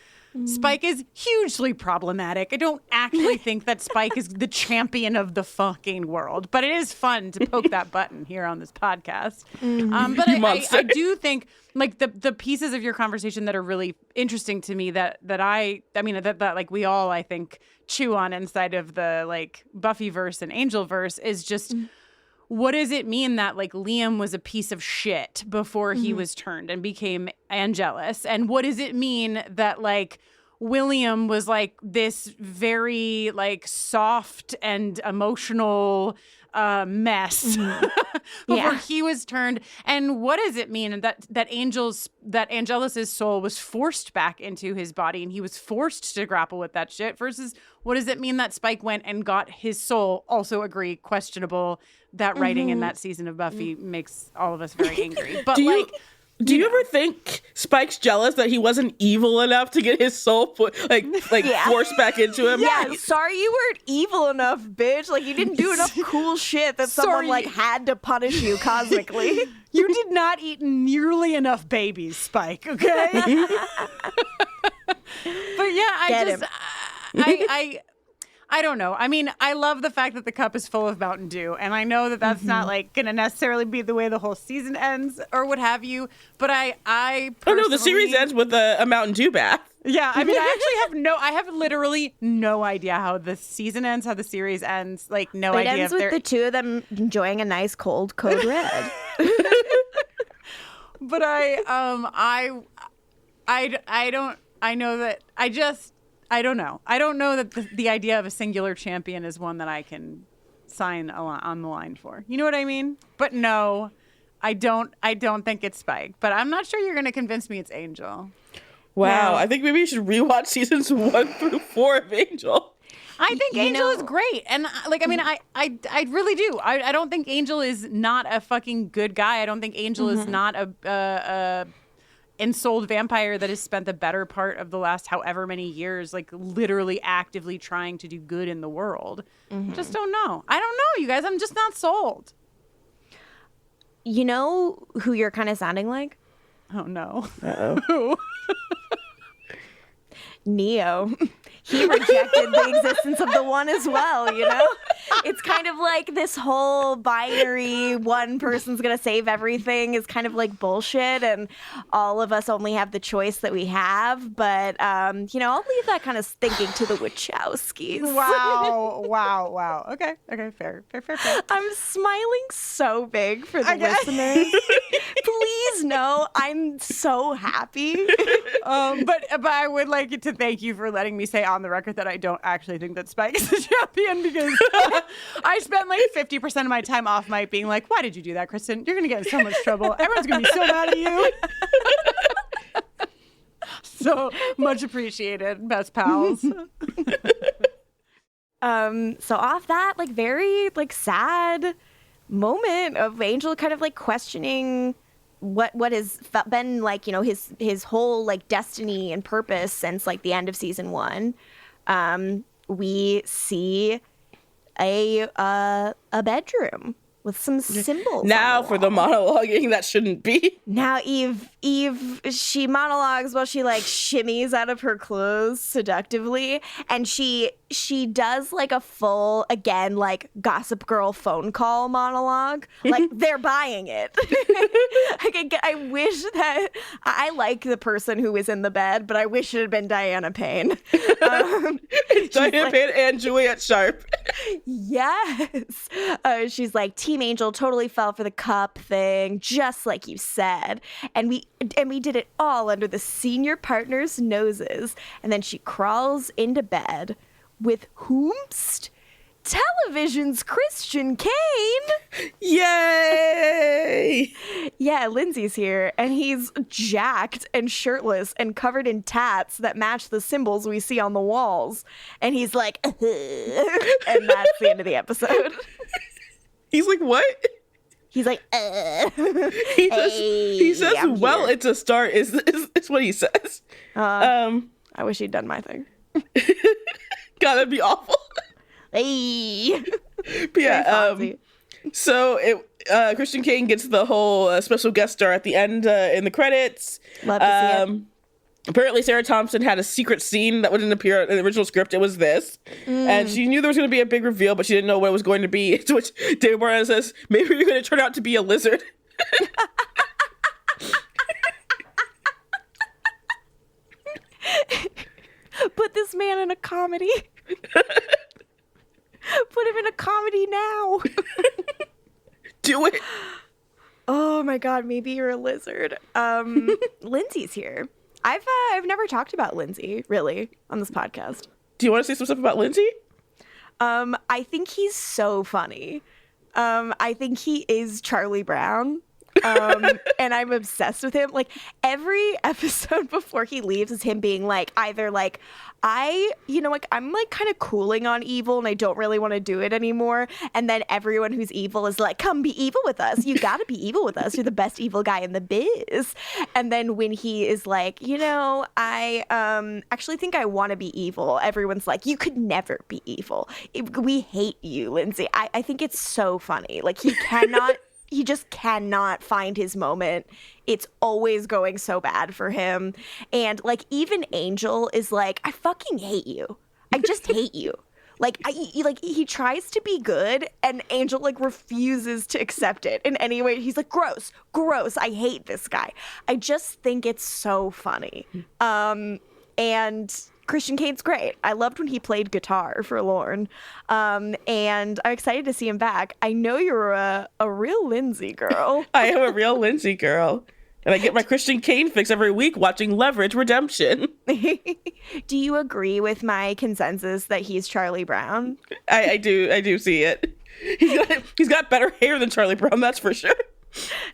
S12: Spike is hugely problematic. I don't actually think that Spike is the champion of the fucking world, but it is fun to poke that button here on this podcast. But I do think like the pieces of your conversation that are really interesting to me that like we all, I think, chew on inside of the like Buffyverse and Angelverse is just what does it mean that like Liam was a piece of shit before he was turned and became Angelus? And what does it mean that like William was like this very like soft and emotional mess before he was turned. And what does it mean that Angelus's soul was forced back into his body and he was forced to grapple with that shit versus what does it mean that Spike went and got his soul? Also agree, questionable. That writing in that season of Buffy makes all of us very angry. But
S8: do you ever think Spike's jealous that he wasn't evil enough to get his soul forced back into him?
S9: Yeah, sorry you weren't evil enough, bitch. Like, you didn't do enough cool shit that someone had to punish you cosmically.
S12: You did not eat nearly enough babies, Spike, okay? But yeah, I don't know. I mean, I love the fact that the cup is full of Mountain Dew, and I know that that's not going to necessarily be the way the whole season ends or what have you. But I personally...
S8: the series ends with a Mountain Dew bath.
S12: Yeah, I mean, I have literally no idea how the season ends, how the series ends. Like, no idea.
S9: It ends with the two of them enjoying a nice cold Code Red.
S12: But I don't know. I don't know that the idea of a singular champion is one that I can sign on the line for. You know what I mean? But no, I don't think it's Spike. But I'm not sure you're going to convince me it's Angel.
S8: Wow, I think maybe you should rewatch seasons 1 through 4 of Angel.
S12: I think Angel is great. And I really do. I don't think Angel is not a fucking good guy. I don't think Angel is not a ensouled vampire that has spent the better part of the last however many years, like literally actively trying to do good in the world. Just don't know. I don't know, you guys. I'm just not sold.
S9: You know who you're kind of sounding like?
S12: Oh, no.
S8: Uh-oh.
S9: Neo. He rejected the existence of the one as well, you know? It's kind of like this whole binary one person's gonna save everything is kind of like bullshit, and all of us only have the choice that we have. But, I'll leave that kind of thinking to the Wachowskis.
S12: Wow. Okay, fair.
S9: I'm smiling so big for the listeners. Please know I'm so happy.
S12: But I would like to thank you for letting me say on the record that I don't actually think that Spike is a champion, because I spent like 50% of my time off mic being like, why did you do that, Kristin? You're going to get in so much trouble. Everyone's going to be so mad at you. So much appreciated, best pals.
S9: So off that, very sad moment of Angel kind of questioning what has been his whole destiny and purpose since the end of season 1. We see a bedroom with some symbols.
S8: Now for the monologuing that shouldn't be.
S9: Now Eve, she monologues while she shimmies out of her clothes seductively, and she does a full, again, Gossip Girl phone call monologue. They're buying it. I wish that I like the person who was in the bed, but I wish it had been Diana Payne.
S8: Diana Payne and Juliet Sharp.
S9: Yes. She's like, Team Angel totally fell for the cup thing, just like you said. And we did it all under the senior partners' noses. And then she crawls into bed with whomst? Television's Christian Kane.
S8: Yay!
S9: Yeah, Lindsay's here, and he's jacked and shirtless and covered in tats that match the symbols we see on the walls. And he's like, and that's the end of the episode.
S8: He's like, what?
S9: He's like,
S8: He says, well, here. It's a start, is what he says.
S9: I wish he'd done my thing.
S8: God, that'd be awful.
S9: Hey.
S8: But yeah, so Christian Kane gets the whole special guest star at the end in the credits.
S9: Love to see it.
S8: Apparently Sarah Thompson had a secret scene that wouldn't appear in the original script. It was this. And she knew there was going to be a big reveal, but she didn't know what it was going to be. To which David Moran says, maybe you're going to turn out to be a lizard.
S9: Put this man in a comedy. Put him in a comedy now.
S8: Do it.
S9: Oh my God, maybe you're a lizard. Lindsay's here. I've never talked about Lindsay, really, on this podcast.
S8: Do you want to say some stuff about Lindsay?
S9: I think he's so funny. I think he is Charlie Brown. And I'm obsessed with him. Like, every episode before he leaves is him being like, either like, I'm like kind of cooling on evil and I don't really want to do it anymore. And then everyone who's evil is like, come be evil with us. You got to be evil with us. You're the best evil guy in the biz. And then when he is like, I actually think I want to be evil, everyone's like, you could never be evil. We hate you, Lindsay. I think it's so funny. Like, he just cannot find his moment. It's always going so bad for him. And like, even Angel is like, I fucking hate you. I just hate you. Like, he tries to be good and Angel like refuses to accept it in any way. He's like, gross. I hate this guy. I just think it's so funny. And Christian Kane's great. I loved when he played guitar for Lorne. And I'm excited to see him back. I know you're a real Lindsay girl.
S8: I am a real Lindsay girl. And I get my Christian Kane fix every week watching Leverage Redemption.
S9: Do you agree with my consensus that he's Charlie Brown?
S8: I do see it. He's got better hair than Charlie Brown, that's for sure.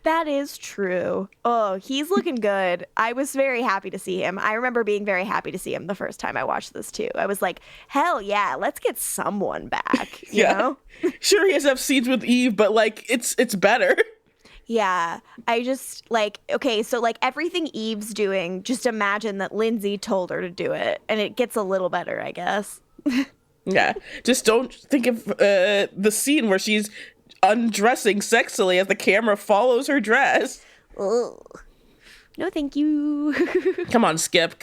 S9: That is true. Oh, he's looking good. I was very happy to see him. I remember being very happy to see him the first time I watched this too. I was like, hell yeah, let's get someone back. You know?
S8: Sure, he has to have scenes with Eve, but like, it's better.
S9: Yeah, I just like, okay, so like everything Eve's doing, just imagine that Lindsay told her to do it, and it gets a little better, I guess.
S8: Yeah, just don't think of the scene where she's undressing sexily as the camera follows her dress.
S9: Ugh. No, thank you.
S8: Come on, Skip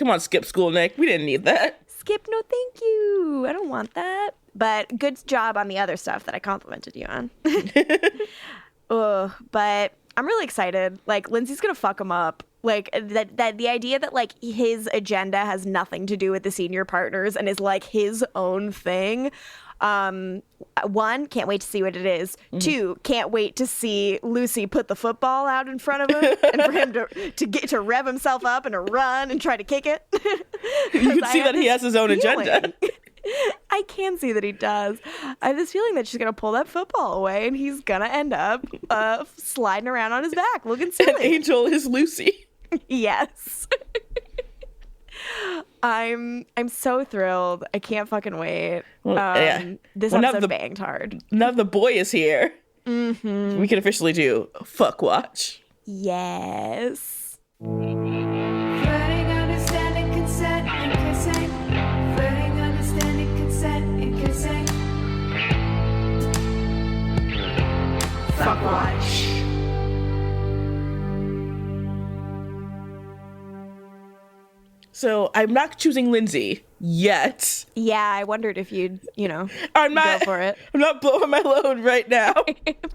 S8: School Nick. We didn't need that.
S9: Skip, no, thank you. I don't want that. But good job on the other stuff that I complimented you on. But I'm really excited. Like, Lindsay's gonna fuck him up. Like, that the idea that like his agenda has nothing to do with the senior partners and is like his own thing. One, can't wait to see what it is. Mm-hmm. Two, can't wait to see Lucy put the football out in front of him and for him to get to rev himself up and to run and try to kick it.
S8: You can see that he has his own agenda.
S9: I can see that he does. I have this feeling that she's gonna pull that football away and he's gonna end up sliding around on his back looking silly.
S8: And Angel is Lucy.
S9: Yes. I'm so thrilled. I can't fucking wait. This episode banged hard.
S8: Now the boy is here.
S9: Mm-hmm.
S8: We can officially do fuck watch.
S9: Yes.
S11: Flirting, understanding, consent, and kissing. Flirting, understanding, consent, and kissing. Fuck watch.
S8: So I'm not choosing Lindsay yet.
S9: Yeah, I wondered if you'd, go for it.
S8: I'm not blowing my load right now.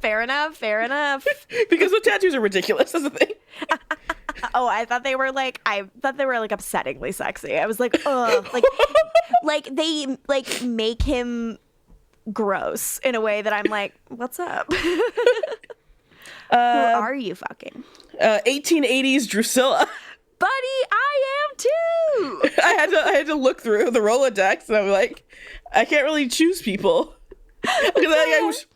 S9: Fair enough.
S8: Because the tattoos are ridiculous. That's the thing.
S9: Oh, I thought they were like upsettingly sexy. I was like, ugh, like they like make him gross in a way that I'm like, what's up? Who are you fucking?
S8: 1880s Drusilla.
S9: Buddy, I am too.
S8: I had to look through the Rolodex, and I'm like, I can't really choose people. Does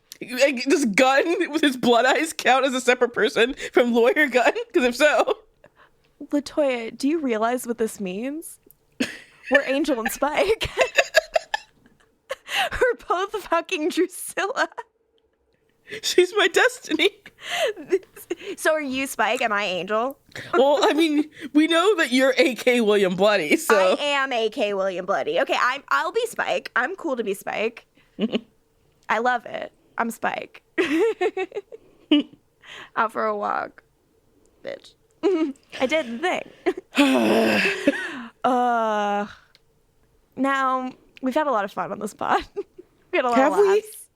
S8: Gunn with his blood eyes count as a separate person from Lawyer Gunn? Because if so,
S9: LaToya, do you realize what this means? We're Angel and Spike. We're both fucking Drusilla.
S8: She's my destiny.
S9: So are you Spike? Am I Angel?
S8: Well, I mean, we know that you're A.K. William Bloody, so...
S9: I am A.K. William Bloody. Okay, I'll be Spike. I'm cool to be Spike. I love it. I'm Spike. Out for a walk. Bitch. I did the thing. Now, we've had a lot of fun on this pod. We had a lot of laughs.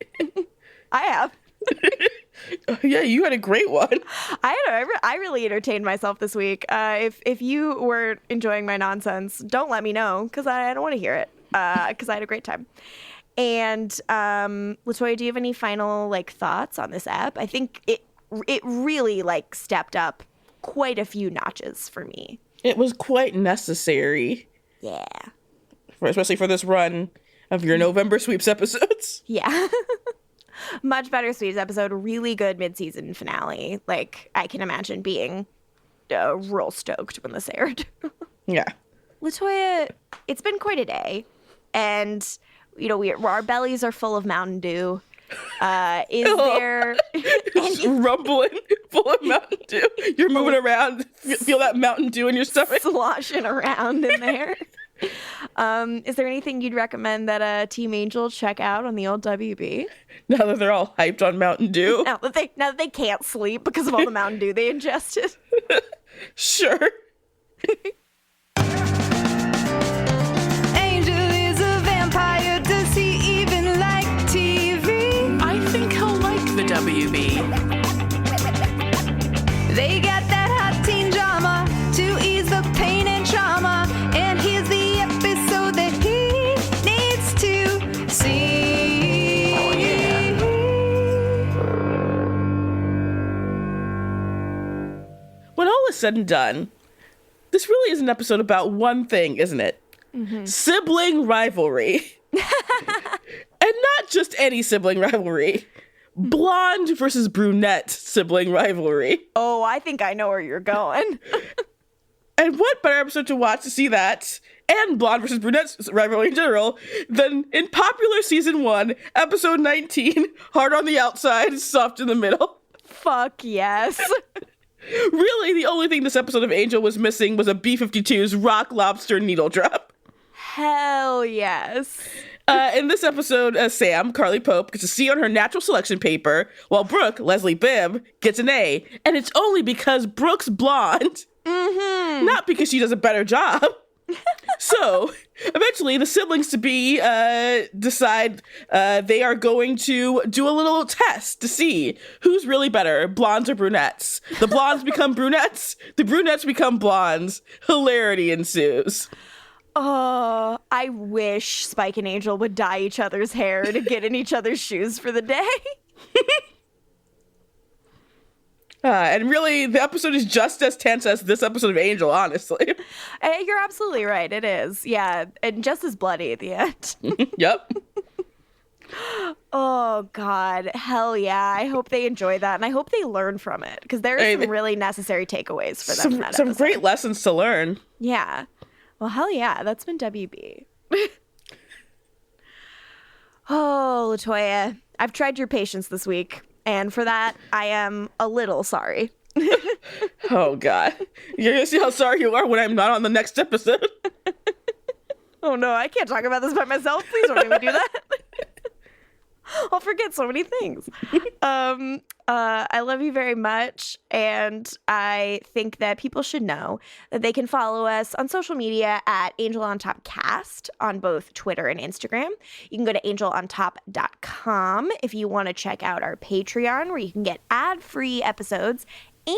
S9: I have.
S8: Yeah, you had a great one.
S9: I really entertained myself this week. If you were enjoying my nonsense, don't let me know because I don't want to hear it. Because I had a great time. And LaToya, do you have any final thoughts on this app? I think it really stepped up quite a few notches for me.
S8: It was quite necessary.
S9: Yeah.
S8: Especially for this run of your November sweeps episodes.
S9: Yeah. Much better Sweeties episode. Really good mid-season finale. Like, I can imagine being real stoked when this aired.
S8: Yeah.
S9: LaToya, it's been quite a day. And, you know, our bellies are full of Mountain Dew. Is there
S8: just rumbling full of Mountain Dew? You're moving around, feel that Mountain Dew in your stomach,
S9: sloshing around in there. Is there anything you'd recommend that Team Angel check out on the old WB?
S8: Now that they're all hyped on Mountain Dew.
S9: Now that they can't sleep because of all the Mountain Dew they ingested.
S8: Sure.
S11: Angel is a vampire. Does he even like TV?
S19: I think he'll like the WB.
S11: They got that hot teen drama to ease the pain and trauma. And here's the episode that he needs to see.
S19: Oh, yeah.
S8: When all is said and done, this really is an episode about one thing, isn't it?
S9: Mm-hmm.
S8: Sibling rivalry. And not just any sibling rivalry. Blonde versus brunette sibling rivalry.
S9: Oh, I think I know where you're going.
S8: And what better episode to watch to see that, and blonde versus brunette rivalry in general, than in popular season 1, episode 19, hard on the outside, soft in the middle.
S9: Fuck yes.
S8: Really, the only thing this episode of Angel was missing was a B-52's rock lobster needle drop.
S9: Hell yes.
S8: In this episode, Sam, Carly Pope, gets a C on her natural selection paper, while Brooke, Leslie Bibb, gets an A. And it's only because Brooke's blonde.
S9: Mm-hmm.
S8: Not because she does a better job. So, eventually, the siblings to be decide they are going to do a little test to see who's really better, blondes or brunettes. The blondes become brunettes, the brunettes become blondes. Hilarity ensues.
S9: Oh, I wish Spike and Angel would dye each other's hair to get in each other's shoes for the day.
S8: And really, the episode is just as tense as this episode of Angel, honestly.
S9: You're absolutely right. It is. Yeah. And just as bloody at the end.
S8: Yep.
S9: Oh, God. Hell yeah. I hope they enjoy that. And I hope they learn from it. Because there are some really necessary takeaways for them in that
S8: some
S9: episode.
S8: great lessons to learn.
S9: Yeah. Well, hell yeah. That's been WB. Oh, LaToya. I've tried your patience this week. And for that, I am a little sorry.
S8: Oh, God. You're going to see how sorry you are when I'm not on the next episode.
S9: Oh, no. I can't talk about this by myself. Please don't make me do that. I'll forget so many things. I love you very much. And I think that people should know that they can follow us on social media at Angel on Top Cast on both Twitter and Instagram. You can go to angelontop.com if you want to check out our Patreon, where you can get ad-free episodes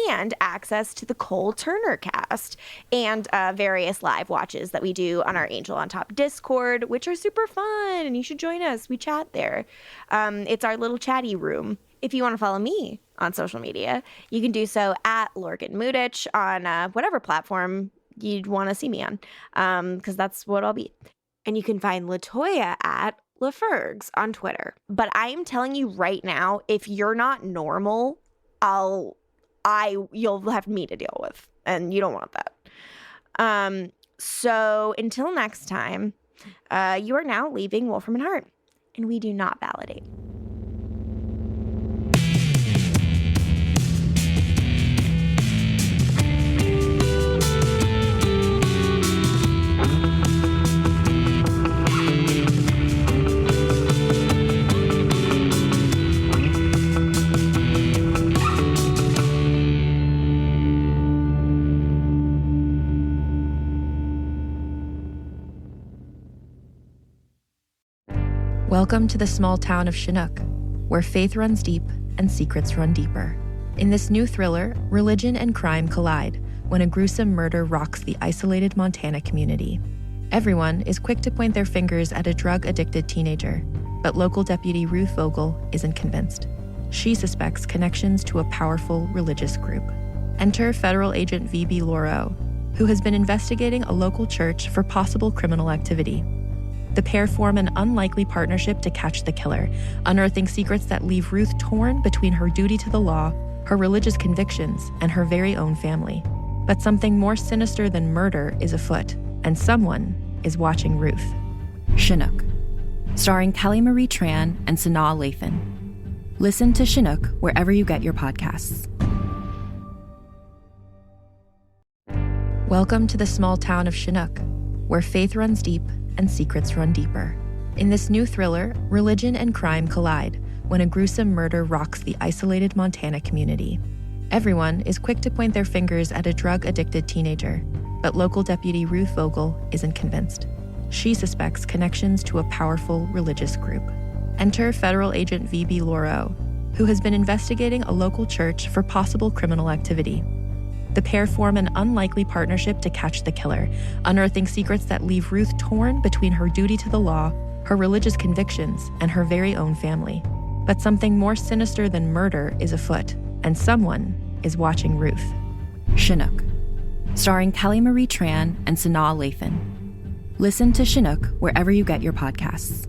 S9: and access to the Cole Turner cast and various live watches that we do on our Angel on Top Discord, which are super fun, and you should join us. We chat there. It's our little chatty room. If you want to follow me on social media, you can do so at Lorcan Mutich on whatever platform you'd want to see me on, because that's what I'll be. And you can find LaToya at LaFergs on Twitter. But I am telling you right now, if you're not normal, you'll have me to deal with, and you don't want that. So until next time, you are now leaving Wolfram and Hart, and we do not validate.
S7: Welcome to the small town of Chinook, where faith runs deep and secrets run deeper. In this new thriller, religion and crime collide when a gruesome murder rocks the isolated Montana community. Everyone is quick to point their fingers at a drug-addicted teenager, but local deputy Ruth Vogel isn't convinced. She suspects connections to a powerful religious group. Enter federal agent V.B. Lauro, who has been investigating a local church for possible criminal activity. The pair form an unlikely partnership to catch the killer, unearthing secrets that leave Ruth torn between her duty to the law, her religious convictions, and her very own family. But something more sinister than murder is afoot, and someone is watching Ruth.
S20: Chinook, starring Kelly Marie Tran and Sanaa Lathan. Listen to Chinook wherever you get your podcasts.
S7: Welcome to the small town of Chinook, where faith runs deep and secrets run deeper. In this new thriller, religion and crime collide when a gruesome murder rocks the isolated Montana community. Everyone is quick to point their fingers at a drug-addicted teenager, but local deputy Ruth Vogel isn't convinced. She suspects connections to a powerful religious group. Enter federal agent V.B. Laureau, who has been investigating a local church for possible criminal activity. The pair form an unlikely partnership to catch the killer, unearthing secrets that leave Ruth torn between her duty to the law, her religious convictions, and her very own family. But something more sinister than murder is afoot, and someone is watching Ruth.
S20: Chinook, starring Kelly Marie Tran and Sanaa Lathan. Listen to Chinook wherever you get your podcasts.